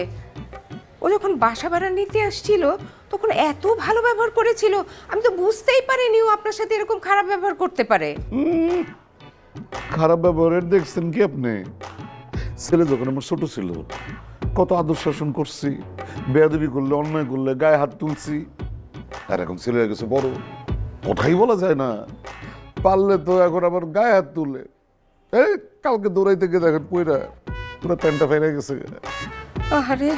ও যখন বাসা ভাড়া নিতে আসছিল তখন এত ভালো ব্যবহার করেছিল, আমি তো বুঝতেই পারিনি ও আপনার সাথে এরকম খারাপ ব্যবহার করতে পারে। খারাপ ব্যবহারের দেখছেন কি আপনি? ছেলে যখন আমার ছোট ছিল কত আদর শাসন করছি, বেয়াদবি করলে অন্যায় করলে গায়ে হাত তুলছি, আর এখন ছেলে হয়ে গেছে বড়, কথাই বলা যায় না, পারলে তো এখন আবার গায়ে হাত তুলে। এই কালকে দৌড়াইতে গিয়ে দেখেন পুরা পুরো প্যান্টটা ফেলে গেছে। আরে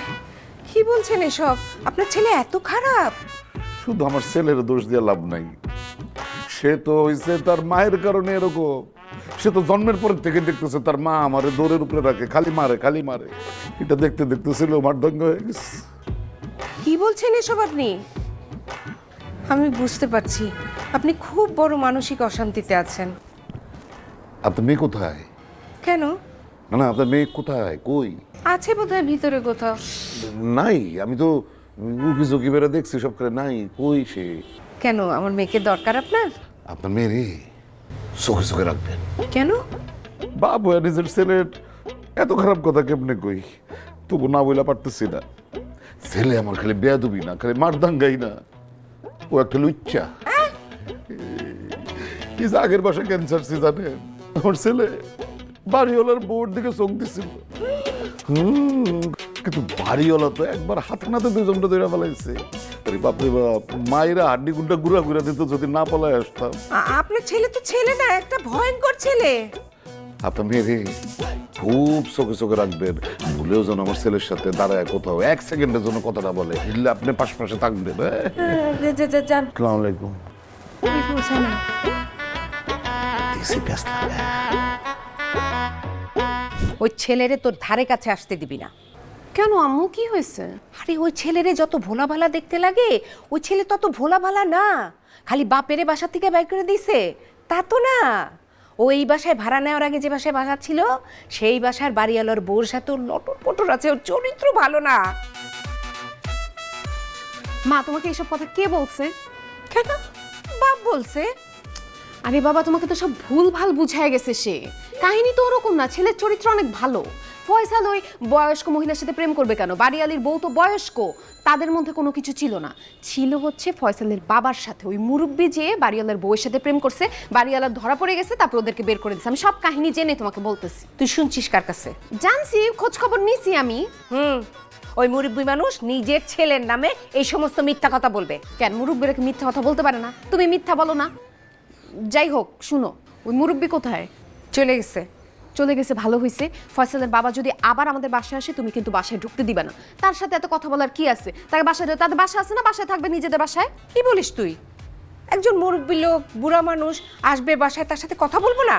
কি বলছেন এসব? আপনার ছেলে এত খারাপ? শুধু আমার ছেলের দোষ দিয়ে লাভ নাই, সে তো হয়েছে তার মায়ের কারণে এরকম। সে তো জন্মের পর থেকে দেখতেছে তার মা আমারে দৌড়ের উপরে রাখে, খালি মারে খালি মারে, এটা দেখতে দেখতে ছিল মারদঙ্গ হয়ে গেছে। কি বলছেন এসব আপনি? আমি বুঝতে পারছি আপনি খুব বড় মানসিক অশান্তিতে আছেন। আপনার মেয়ে কোথায়? কেন? না না, আপনার মেয়ে কোথায়? কই আছে বোধহয় ভিতরে কোথাও। নাই, আমি তো উকি ঝুঁকি বেড়ে দেখছি সব করে, নাই। কই সে? কেন, আমার মেয়েকে দরকার আপনার? আপনার মেয়ে রে চোখে চোখে রাখবেন। কেন? বাবু নিজের ছেলের এত খারাপ কথা কেমনে কই, তবু না বইলা পারতেছি না। ছেলে আমার খালি বেয়াদবি না, খালি মারদাঙ্গাই না, ও একটা লুচ্চা। কি যে আগের বাসায় ক্যান্সার সে জানেন, আমার ছেলে বাড়িওয়ালার বউর দিকে চোখ দিছিল, কিন্তু বাড়িওয়ালা তো একবার হাতে নাতে দুজনটা ধরে ফেলাইছে। আরে বাপরে বাপ, মায়েরা হাড্ডি গুন্ডা গুড়া ঘুরা দিত যদি না পালায় আসতাম। আপনার ছেলে তো ছেলে না, একটা ভয়ঙ্কর ছেলে। আপনার মেয়ে খুব চোখে চোখে রাখবেন, ভুলেও যেন আমার ছেলের সাথে দাঁড়ায় কোথাও এক সেকেন্ডের জন্য কথাটা বলে, বুঝলে? আপনি পাশে থাকবেন। আসসালামু আলাইকুম। ওই ছেলেরে তোর ধারে কাছে আসতে দিবি না। কেন আম্মু, কি হয়েছে? আরে ওই ছেলেরে যত ভোলা ভালা দেখতে লাগে, ওই ছেলে তত ভোলা ভালা না। খালি বাপেরে বাসা থেকে বাইর করে দিছে তা তো না। ও এই বাসায় ভাড়া নেওয়ার আগে যে বাসায় বাসা ছিল, সেই বাসার বাড়িওয়ালার বউর সাথে ওর লটর পটর আছে, ওর চরিত্র ভালো না। মা, তোমাকে এসব কথা কে বলছে? কেন, বাপ বলছে। আরে বাবা, তোমাকে তো সব ভুল ভাল বুঝায় গেছে। সে কাহিনী তো ওরকম না, ছেলের চরিত্র অনেক ভালো। ফয়সাল ওই বয়স্ক মহিলার সাথে প্রেম করবে কেন? বাড়িয়ালির বউ তো বয়স্ক, তাদের মধ্যে কোনো কিছু ছিল না। ছিল হচ্ছে ফয়সালের বাবার সাথে ওই মুরব্বি যে বাড়িওয়ালার বউয়ের সাথে প্রেম করছে, বাড়িওয়ালার ধরা পড়ে গেছে, তারপর ওদেরকে বের করে দিচ্ছে। আমি সব কাহিনী জেনে তোমাকে বলতেছি। তুই শুনছিস কার কাছে? জানছি, খোঁজ খবর নিছি আমি। ওই মুরব্বি মানুষ নিজের ছেলের নামে এই সমস্ত মিথ্যা কথা বলবে কেন? মুরব্বিরা কি মিথ্যা কথা বলতে পারে না? তুমি মিথ্যা বলো না। যাই হোক, শুনো, ওই মুরব্বি কোথায়? চলে গেছে। চলে গেছে ভালো হয়েছে। ফয়সালের বাবা যদি আবার আমাদের বাসায় আসে তুমি কিন্তু বাসায় ঢুকতে দিবে না। তার সাথে এত কথা বলার কি আছে? তার বাসায় তাদের বাসা আছে না, বাসায় থাকবে নিজেদের বাসায়। কি বলিস তুই? একজন মুরব্বী লোক, বুড়া মানুষ আসবে বাসায়, তার সাথে কথা বলবো না?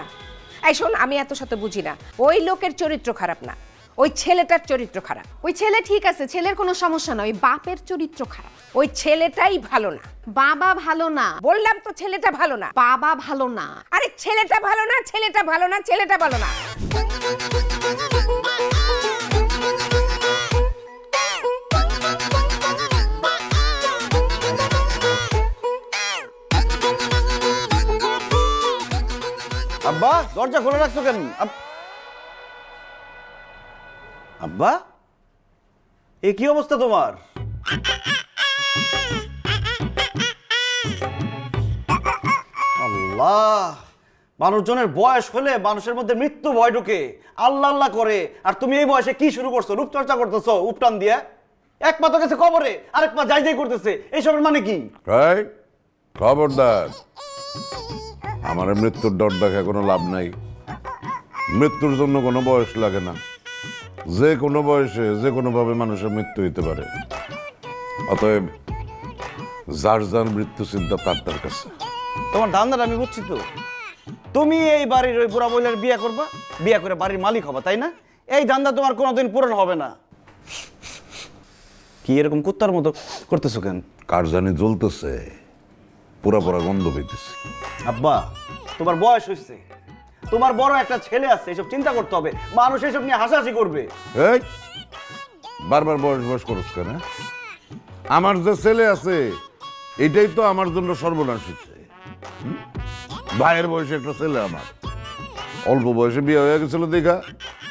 এই শোন, আমি এত শত বুঝি না। ওই লোকের চরিত্র খারাপ না, ওই ছেলেটার চরিত্র খারাপ। ওই ছেলে ঠিক আছে, ছেলের কোনো সমস্যা না, ওই বাপের চরিত্র খারাপ। ওই ছেলেটাই ভালো না। বাবা ভালো না, বললাম তো ছেলেটা ভালো না। বাবা ভালো না। আরে ছেলেটা ভালো না, ছেলেটা ভালো না, ছেলেটা ভালো না। আব্বা দরজা খোলা রাখছো কেন? আব্বা এ কি অবস্থা তোমার? আল্লাহ, মানুষজনের বয়স হলে মানুষের মধ্যে মৃত্যু ভয় ঢুকে, আল্লাহ আল্লাহ করে। আর তুমি এই বয়সে কি শুরু করছো? রূপচর্চা করতেছো উপটান দিয়ে। এক পা তো গেছে কবরে, আরেক পা যাই যাই করতেছে, এইসবের মানে কি? খবরদার, আমার মৃত্যুর ডর দেখে কোনো লাভ নাই। মৃত্যুর জন্য কোনো বয়স লাগে না। যে কোনো বয়সে যে কোনোভাবে মানুষের মৃত্যু হইতে পারে। অতএব যার যার মৃত্যু চিন্তা তার কাছে। তোমার ধান্দাটা আমি বুঝছি তো। তুমি এই বাড়ির ওই বুড়া মহিলার বিয়ে করবা, বিয়ে করে বাড়ির মালিক হবা, তাই না? এই ধান্দা তোমার কোনোদিন পূরণ হবে না। কি এরকম কুত্তার মতো করতেছো কেন? কার জানি জ্বলতেছে, পুরা পুরা গন্ধ পেতেছে। আব্বা তোমার বয়স হয়েছে, তোমার বড় একটা ছেলে আছে, এসব চিন্তা করতে হবে। মানুষ এসব নিয়ে হাসাহাসি করবে। এই বারবার বয়স বয়স করছ কেন? আমার যে ছেলে আছে এটাই তো আমার জন্য সর্বনাশ হচ্ছে। ভাইয়ের বয়সে একটা ছেলে, আমার অল্প বয়সে বিয়ে হয়ে গেছিল দেখা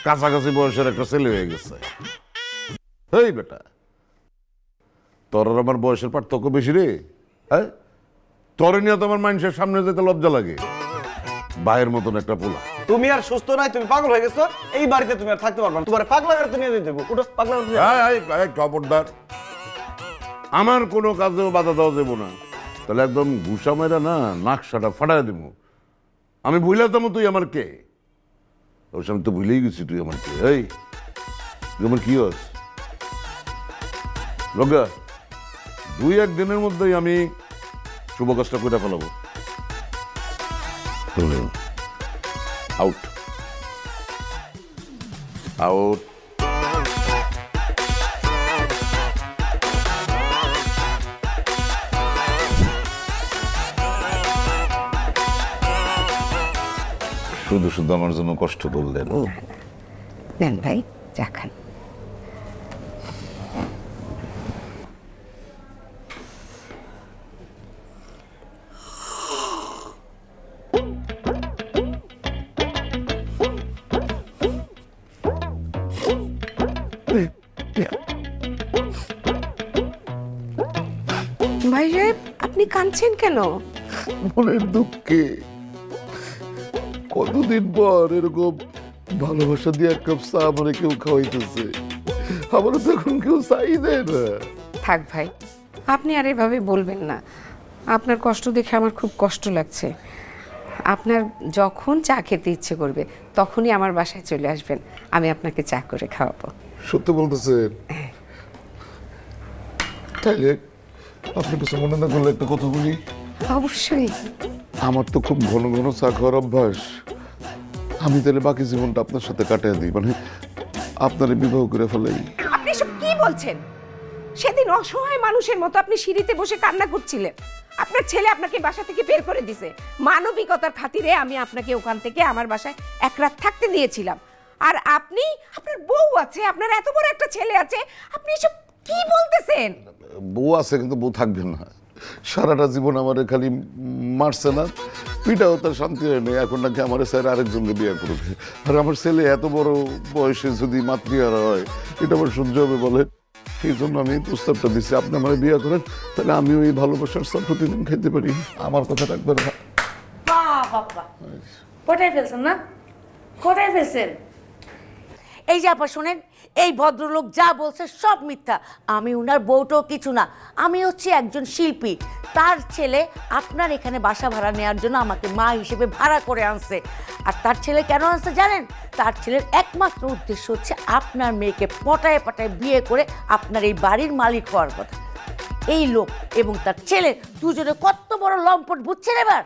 কাছাকাছি বয়সের একটা ছেলে হয়ে গেছে। এই বেটা, তোর আর আমার বয়সের পার্থক্য বেশি রে। হ্যাঁ, তোর নিয়ে তো আমার মানুষের সামনে যেতে লজ্জা লাগে। ভাইয়ের মতন একটা পোলা। তুমি আর সুস্থ নাই, তুমি পাগল হয়ে গেছো। এই বাড়িতে তুমি আর থাকতে পারবে না। তোমার পাগলা গাড়িতে নিয়ে যেতে হবে। উঠো, পাগলা গাড়িতে। খবরদার, আমার কোনো কাজেও বাধা দেওয়া যাবো না। তাহলে একদম ঘুষা মেরা না নাকশাটা ফাটাই দেবো। আমি ভুলে যাবো তুই আমার কে? অবশ্য আমি তো ভুলেই গেছি তুই আমার কে। এই তুই আমার কি হস? লগা, 2-1 দিনের মধ্যেই আমি শুভ কাজটা করে ফেলাবো। Out out. শুধু শুধু আমার জন্য কষ্ট করলেন। নেন ভাই, চা খান। ভাই সাহেব, আপনি কাঁদছেন কেন? মনের দুঃখে। কতদিন পর এরকম ভালোবাসা দিয়ে এক কাপ চা আমারে কেউ খাওয়াইতেছে। আমারও তো এখন কেউ চাই দেয় না। থাক ভাই, আপনি আর এভাবে বলবেন না। আপনার কষ্ট দেখে আমার খুব কষ্ট লাগছে। আপনার যখন চা খেতে ইচ্ছে করবে তখনই আমার বাসায় চলে আসবেন, আমি আপনাকে চা করে খাওয়াবো। সত্যি বলতেছেন? তাইলে আপনি কিছু মনে না করলে একটা কথা বলি। অবশ্যই। আমার তো খুব ঘন ঘন চা খাওয়ার অভ্যাস। আমি তাহলে বাকি জীবনটা আপনার সাথে কাটিয়ে দিই, মানে আপনারে বিবাহ করে ফেলাই। আপনি সব কি বলছেন? সেদিন অসহায় মানুষের মতো আপনি সিঁড়িতে বসে কান্না করছিলেন। আপনার ছেলে আপনাকে বাসা থেকে বের করে দিয়েছে। মানবিকতার খাতিরে আমি আপনাকে ওখান থেকে আমার বাসায় এক রাত থাকতে দিয়েছিলাম। আর আপনি, আপনার বউ আছে, আপনার এত বড় একটা ছেলে আছে, আপনি এসব কি বলতেছেন? বউ আছে কিন্তু বউ থাকবে না। সারাটা জীবন আমার খালি মারছে না, পিটাও তার শান্তি হয় না। এখন নাকি আমার স্যার আরেকজনকে বিয়ে করবে। আর আমার ছেলে এত বড় বয়সে যদি মাতৃহারা হয়, এটা আমার সহ্য হবে বলে? এই জন্য আমি প্রস্তাবটা দিচ্ছি, আপনি আমার বিয়ে করেন, তাহলে আমিও এই ভালোবাসার সব প্রতিদিন খাইতে পারি। আমার কথা রাখবেন না। বাবা কোথায় ফেলছেন না, কোথায় ফেলছেন? এই যে আপা শোনেন, এই ভদ্রলোক যা বলছে সব মিথ্যা। আমি উনার বউটাও কিছু না, আমি হচ্ছে একজন শিল্পী। তার ছেলে আপনার এখানে বাসা ভাড়া নেওয়ার জন্য আমাকে মা হিসেবে ভাড়া করে আনছে। আর তার ছেলে কেন আনছে জানেন? তার ছেলের একমাত্র উদ্দেশ্য হচ্ছে আপনার মেয়েকে পটায় পটায় বিয়ে করে আপনার এই বাড়ির মালিক হওয়ার কথা। এই লোক এবং তার ছেলে দুজনে কত বড় লম্পট, বুঝছেন এবার?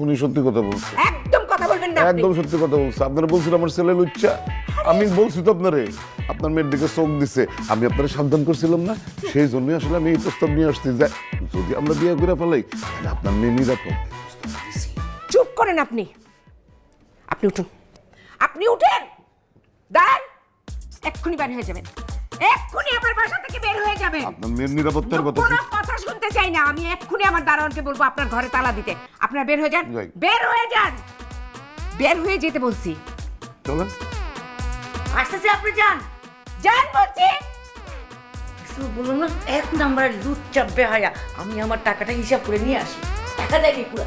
উনি সত্যি কথা বলছে, একদম কথা বলবেন না আপনি। একদম সত্যি কথা বলছে। আপনারা বলছেন আমার ছেলে লুচ্চা, আমি বলছি তো আপনারে, আপনার মেয়ের দিকে চোখ দিছে, আমি আপনারা সাবধান করছিলাম না, সেই জন্যই আসলে আমি এই প্রস্তাব নিয়ে আসছি যে যদি আমরা বিয়ে করে ফেলাই তাহলে আপনার মেয়ে নিরাপদ। চুপ করেন আপনি। আপনি উঠুন, আপনি উঠেন। দাঁড়ান, এক্ষুনি বের হয়ে যাবেন, এক্ষুনি আমার বাসা থেকে বের হয়ে যাবেন। আপনার মেয়ের নিরাপত্তার কথা কোনো কথা শুনতে চাই না। আমি এক্ষুনি আমার দারোয়ানকে বলবো আপনার ঘরে তালা দিতে। আপনারা বের হয়ে যান, যাই। বের হয়ে যান, বের হয়ে যেতে বলছি। চলেন। আসতেছে, আপনি যান, যান বলছি। শুধু বলুন না, 1 নাম্বারের দুধ চাপবে হায়া। আমি আমার টাকাটা হিসাব করে নিয়ে আসি, টাকা দেয়নি পুরো।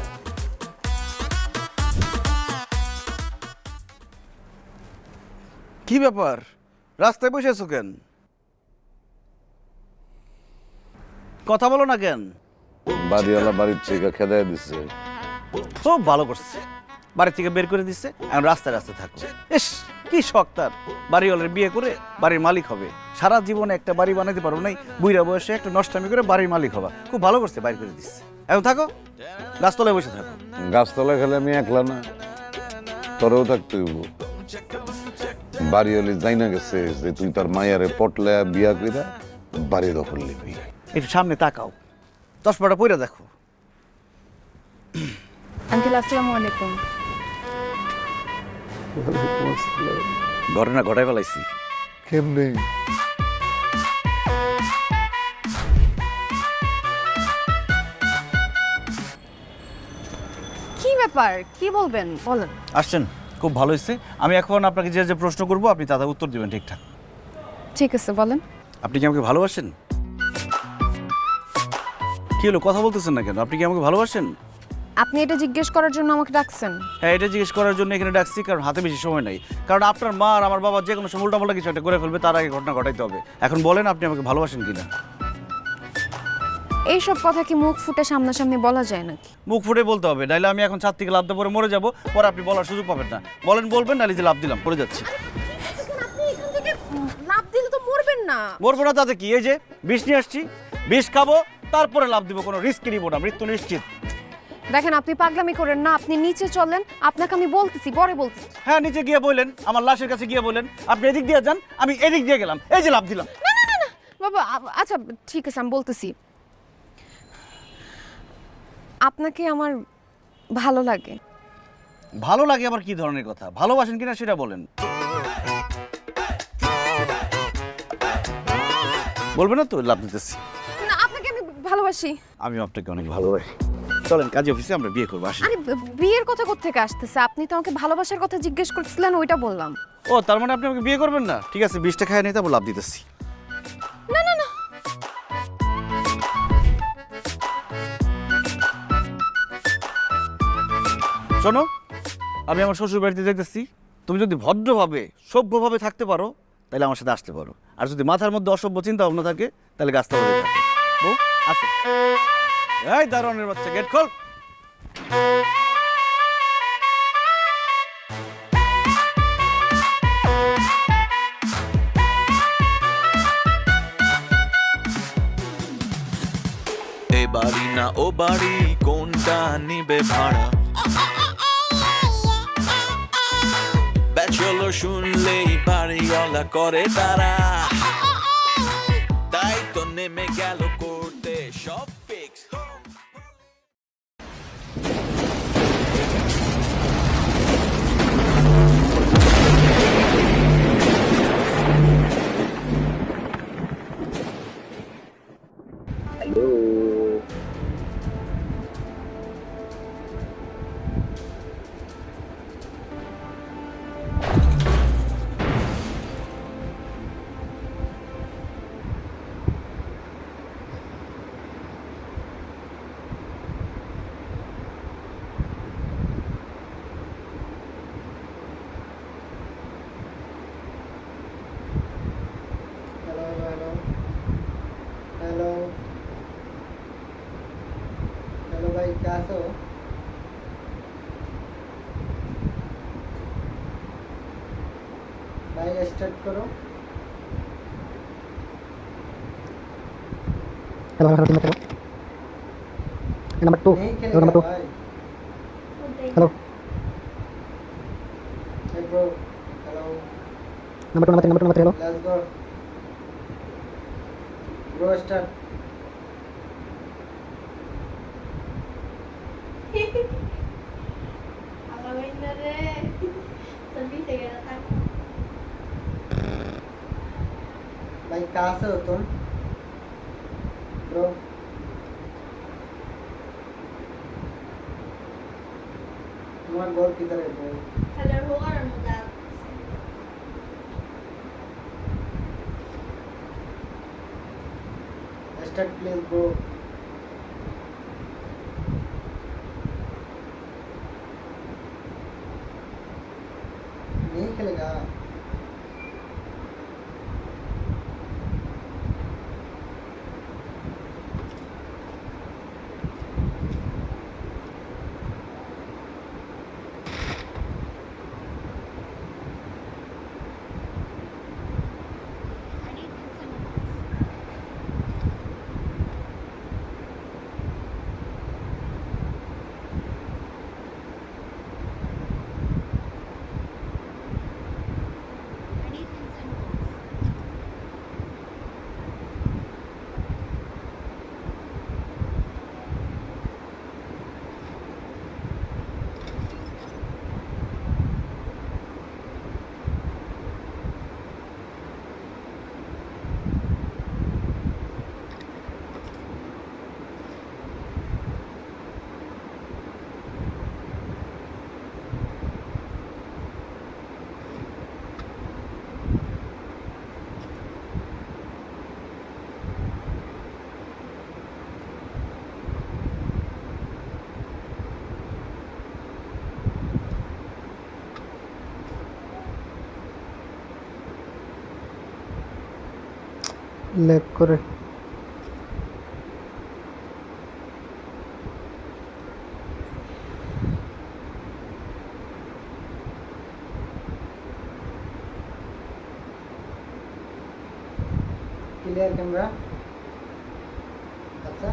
কি ব্যাপার, রাস্তায় বসে আছো কেন? কথা বলো না কেন? বাড়িওয়ালা বাড়ির থেকে খেদায় দিচ্ছে। খুব ভালো করছে, বাড়ি থেকে বের করে দিচ্ছে, এখন রাস্তায় রাস্তায় থাকো। ইস, কি শখ তার, বাড়িওয়ালার বিয়ে করে বাড়ির মালিক হবে। সারা জীবনে একটা বাড়ি বানাতে পারো নাই, বুইরা বয়সে একটা নষ্টামি করে বাড়ির মালিক হবা। খুব ভালো করছে, বাইর করে দিচ্ছে। এখন থাকো, গাছতলায় বসে থাকো। গাছতলায় খেলে আমি একলা না, তোরেও থাকতে হইব। বাড়িওয়ালি যাই না গেছে যে তুই তার মায়ারে পটলে বিয়া কইরা বাড়ি দখল নিবি। একটু সামনে তাকাও, চশমাটা পইরা দেখো। আঙ্কেল আসসালামু আলাইকুম। ঘটনা ঘটাই ফেলাইছি। কেমনে? কি ব্যাপার, কি বলবেন বলেন। আসছেন, খুব ভালো হয়েছে। আমি এখন আপনাকে যে যে প্রশ্ন করবো আপনি তাদের উত্তর দিবেন ঠিকঠাক। ঠিক আছে বলেন। আপনি কি আমাকে ভালোবাসেন? কি হলো, কথা বলতেছেন না কেন? আপনি কি আমাকে ভালোবাসেন? আপনি এটা জিজ্ঞেস করার জন্য আমাকে ডাকছেন? হ্যাঁ, এটা জিজ্ঞেস করার জন্য এখানে ডাকছি, কারণ হাতে বেশি সময় নাই। কারণ আপনার মা আর আমার বাবা যে কোনো সময় উল্টাপাল্টা কিছু একটা করে ফেলবে, তার আগে ঘটনা ঘটাইতে হবে। এখন বলেন আপনি আমাকে ভালোবাসেন কিনা? এইসব কথা কি মুখ ফুটে সামনাসামনি বলা যায় নাকি? মুখ ফুটে বলতে হবে, নাহলে আমি এখন ছাদ থেকে লাফ দিয়ে পরে মরে যাবো, পরে আপনি বলার সুযোগ পাবেন না। বলেন, বলবেন, নাহলে যে লাফ দিলাম পড়ে যাচ্ছি। আপনি এখান থেকে লাফ দিলে তো মরবেন না। মরবো না তাতে কি? এই যে বিষ নিয়ে আসছি, বিষ খাবো, তারপরে লাফ দিব, কোনো রিস্ক নিব না, মৃত্যু নিশ্চিত। দেখেন, আপনি পাগলামি করেন না, আপনি নিচে চলেন, আপনাকে আমি বলতেছি, পরে বলতেছি। হ্যাঁ, নিচে গিয়ে বললেন, আমার লাশের কাছে গিয়ে বললেন আপনি এদিক দিয়ে যান, আমি এদিক দিয়ে গেলাম, এই যে লাফ দিলাম। না না না না বাবা, আচ্ছা ঠিক আছে, আমি বলতেছি। আপনাকে আমার ভালো লাগে। ভালো লাগে আবার কি ধরনের কথা? ভালোবাসেন কিনা সেটা বলেন। বলবেন না তো, লাভ দিতেছি। না, আপনাকে আমি ভালোবাসি। আমি আপনাকে অনেক ভালোবাসি। চলেন কাজী অফিসে, আমরা বিয়ে করবো, আসেন। আরে বিয়ের কথা কোত্থেকে আসতেছে? আপনি তো আমাকে ভালোবাসার কথা জিজ্ঞেস করছিলেন, ওইটা বললাম। ও, তার মানে আপনি আমাকে বিয়ে করবেন না? ঠিক আছে, বিষটা খায় নিয়ে তারপর লাভ দিতেছি। না না না, শোনো, আমি আমার শ্বশুর বাড়িতে যাইতেছি। তুমি যদি ভদ্রভাবে সভ্যভাবে থাকতে পারো তাহলে আমার সাথে আসতে পারো, আর যদি মাথার মধ্যে অসভ্য চিন্তা ভাবনা থাকে তাহলে গাছটা বলে থাকে। বউ আসো। এই দারোয়ানের বাচ্চা, গেট খোল। এ বাড়ি না ও বাড়ি, কোনটা নিবে ভাড়া? ব্যাচেলর শুনলেই বাড়িওয়ালা করে তারা, তাই তো নেমে গেল করতে সব ফিক্স। স্টার্ট করো। Number 2 number 2 hello hello number 2 number 3 hello let's go bro start. भाई कहाँ से हो तुम ब्रो? तुम्हारा घर किधर है ब्रो? Start please bro. नहीं खेलेगा? লেগ করে क्लियर कैमरा? अच्छा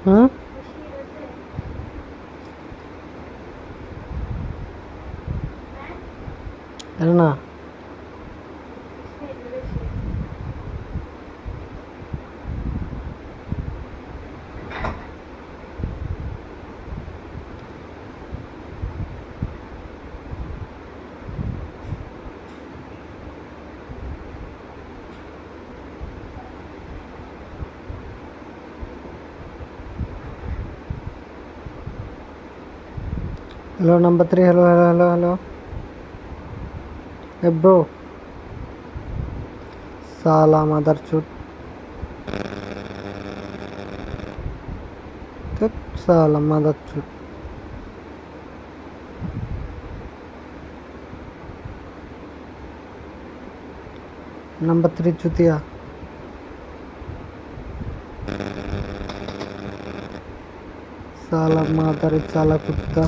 হুম না Hello, number 3. Hello. Hey, bro. Sala mother chut. Sala mother chut. Number 3 chutiya. Sala mother chala kutta.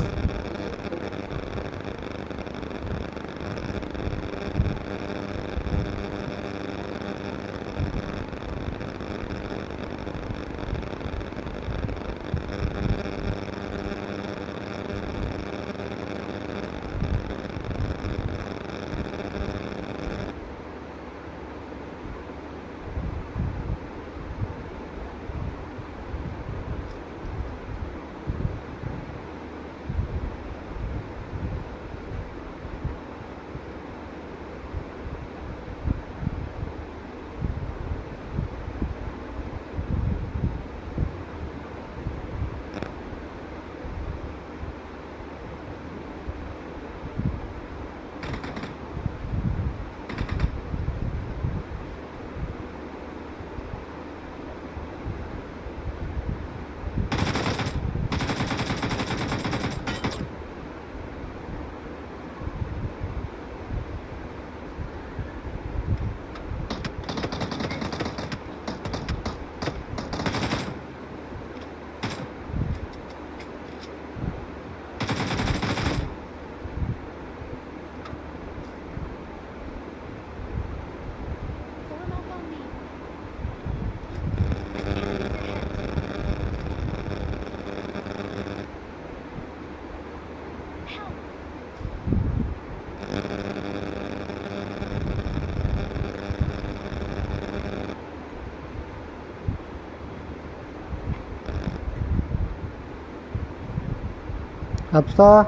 Apsa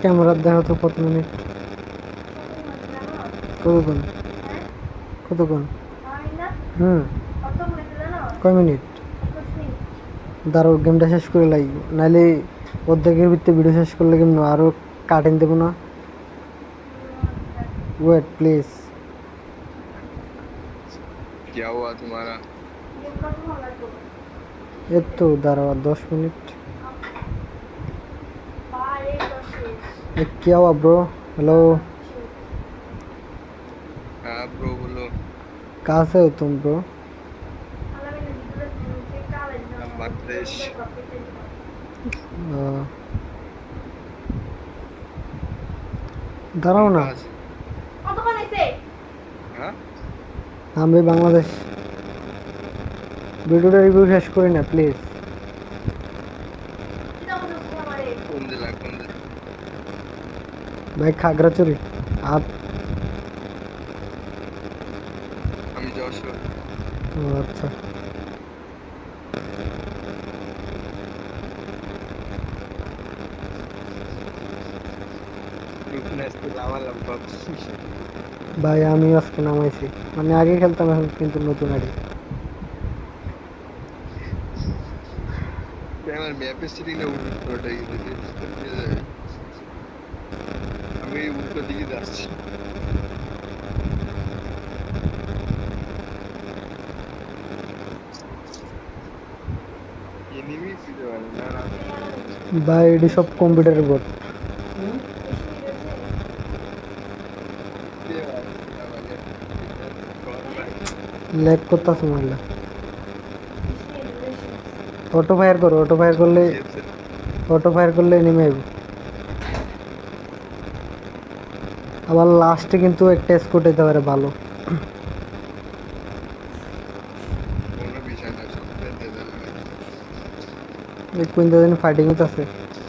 camera দেখো তো কত মিনিট, কতক্ষণ কতক্ষণ? কয় মিনিট? দাঁড়াও, গেমটা শেষ করে লাগবে, নাহলে অর্ধেকের ভিতরে ভিডিও শেষ করলে কেমন আরো কাটেন দেবো না। Wait please. क्या हुआ तुम्हारा? এই তো দাঁড়াও, 10 মিনিট। क्या हुआ ब्रो? हेलो, हाँ ब्रो बोलो। कहाँ से हो तुम ब्रो? हम मध्य प्रदेश। দাঁড়াও না, हाँ আমি বাংলাদেশ। ভিডিওটা রিভিউ শেষ করি না প্লিজ। कौन दिला ভাই খাগড়াছড়ি। আপ আমি যশোর। ও আচ্ছা, ফিটনেস তো লাভালাম পাবছি। ভাই আমি আজকে নামাইছি, মানে আগে খেলতাম এখন কিন্তু নতুন আইডি। আমার ম্যাপের সেটিংটা উল্টোটা গেছে, আমি উল্টো দিকে যাচ্ছি। এনিমি ফিরে মানে না না ভাই এটি সব কম্পিউটারের বোর্ড। ল্যাগ করতেছে মারলা। অটো ফায়ার করো, অটো ফায়ার করলে নেমে যাবে। আবার লাস্টে কিন্তু একটা স্কোর দিতে পারে ভালো। কোনো বিষয় না, সব পেতে দেবে। এই কোন দিন ফাইটিং হইতাছে,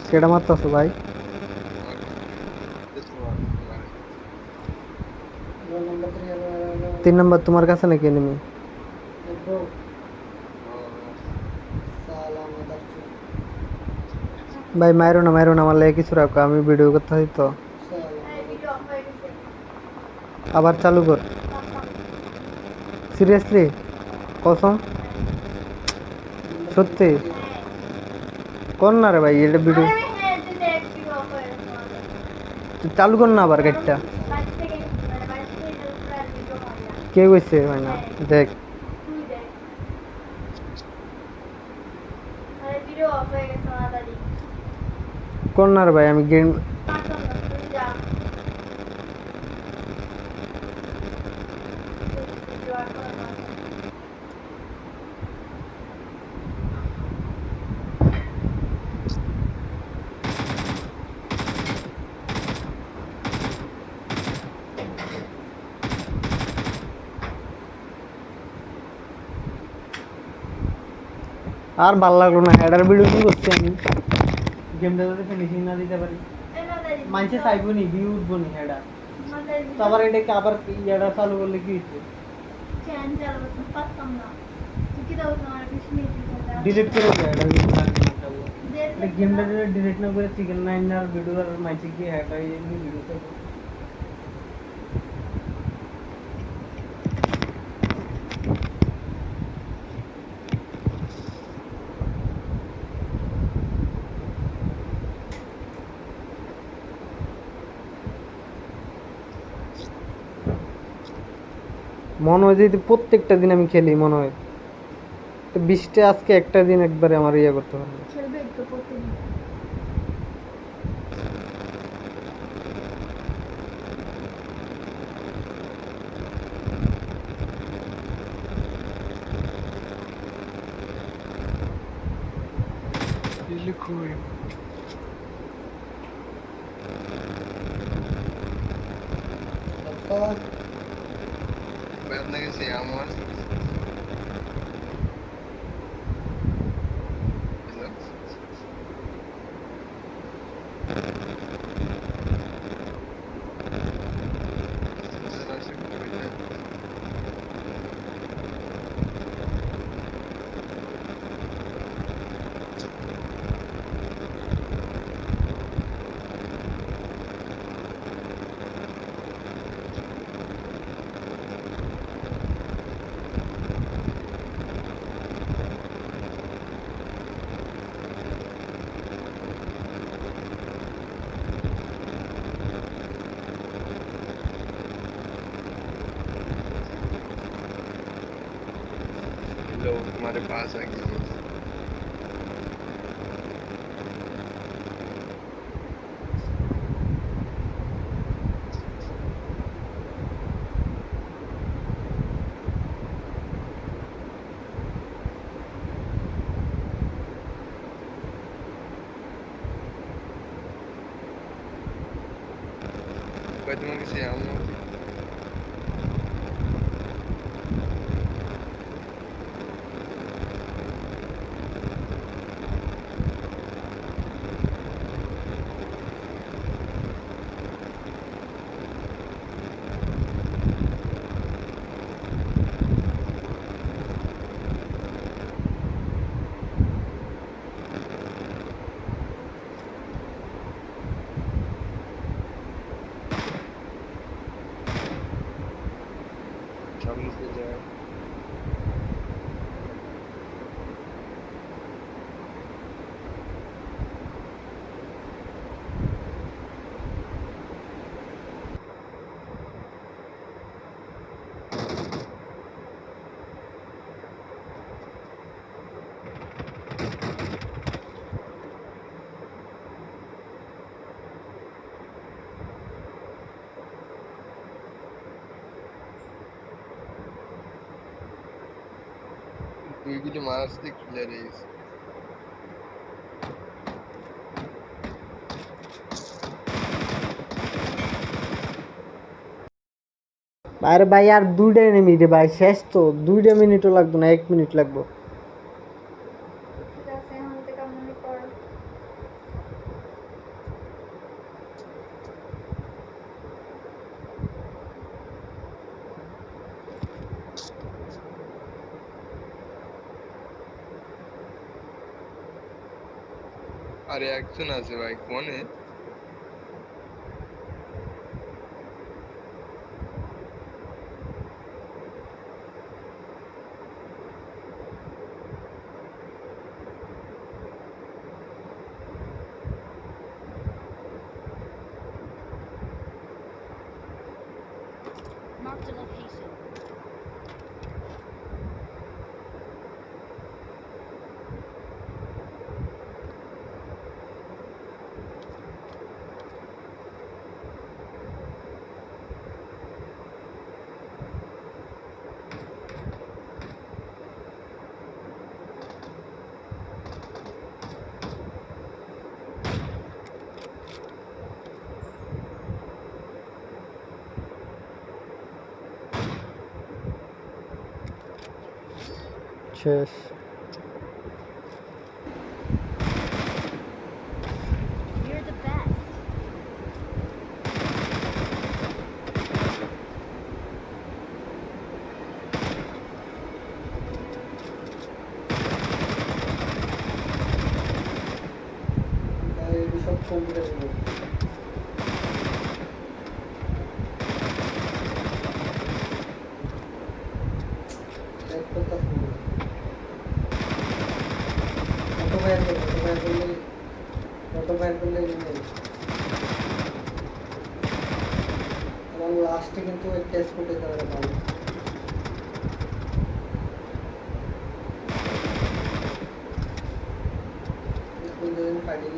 কেডা মারতাছে ভাই? 3 নাম্বার তোমার কাছে নাকি এনিমি? ভাই মাইরো না, আমার লাগে কিছু রাখো, আমি ভিডিও করতে হয় তো। আবার চালু কর, সিরিয়াসলি কসম সত্যি কর না রে ভাই, এটা ভিডিও চালু কর না আবার গাড়িটা। কে কইছে হয় না? দেখ কর না রে ভাই, আমি গেম আর ভাল লাগলো না। হেডার ভিডিও কি করছি আমি, গেমটা যদি ফিনিশিং না দিতে পারি মানুষে চাইবো নি, ভিউ উঠবো নি হেডার। তো আবার এটাকে আবার হেডার চালু করলে কি হচ্ছে? ডিলিট করে দেয় হেডার ভিডিও। গেমটা যদি ডিলিট না করে চিকেন 9 আর ভিডিও আর মাইছে কি হেডার এমনি ভিডিও করব। মনে হয় যদি প্রত্যেকটা দিন আমি খেলি, মনে হয় 20টা আজকে একটা দিন একবারে আমার ইয়ে করতে পারবো। আপনাকে সে আমার हमारे पास आ गई तुम्हारे से आऊँ सामने से जाए দুইগুলি মাছ দিয়ে খুলে রয়েছে আরে ভাই আর 2টা এনিমি রে ভাই, শেষ তো, 2টা মিনিটও লাগবে না, 1 মিনিট লাগবে। আরে একজন আছে ভাই কোনে Marked a location. শেষ। You're the best. এই সব কম্পিউটার লাস্টে কিন্তু টেস্ট করতে যাবে ভালো ফাইটিং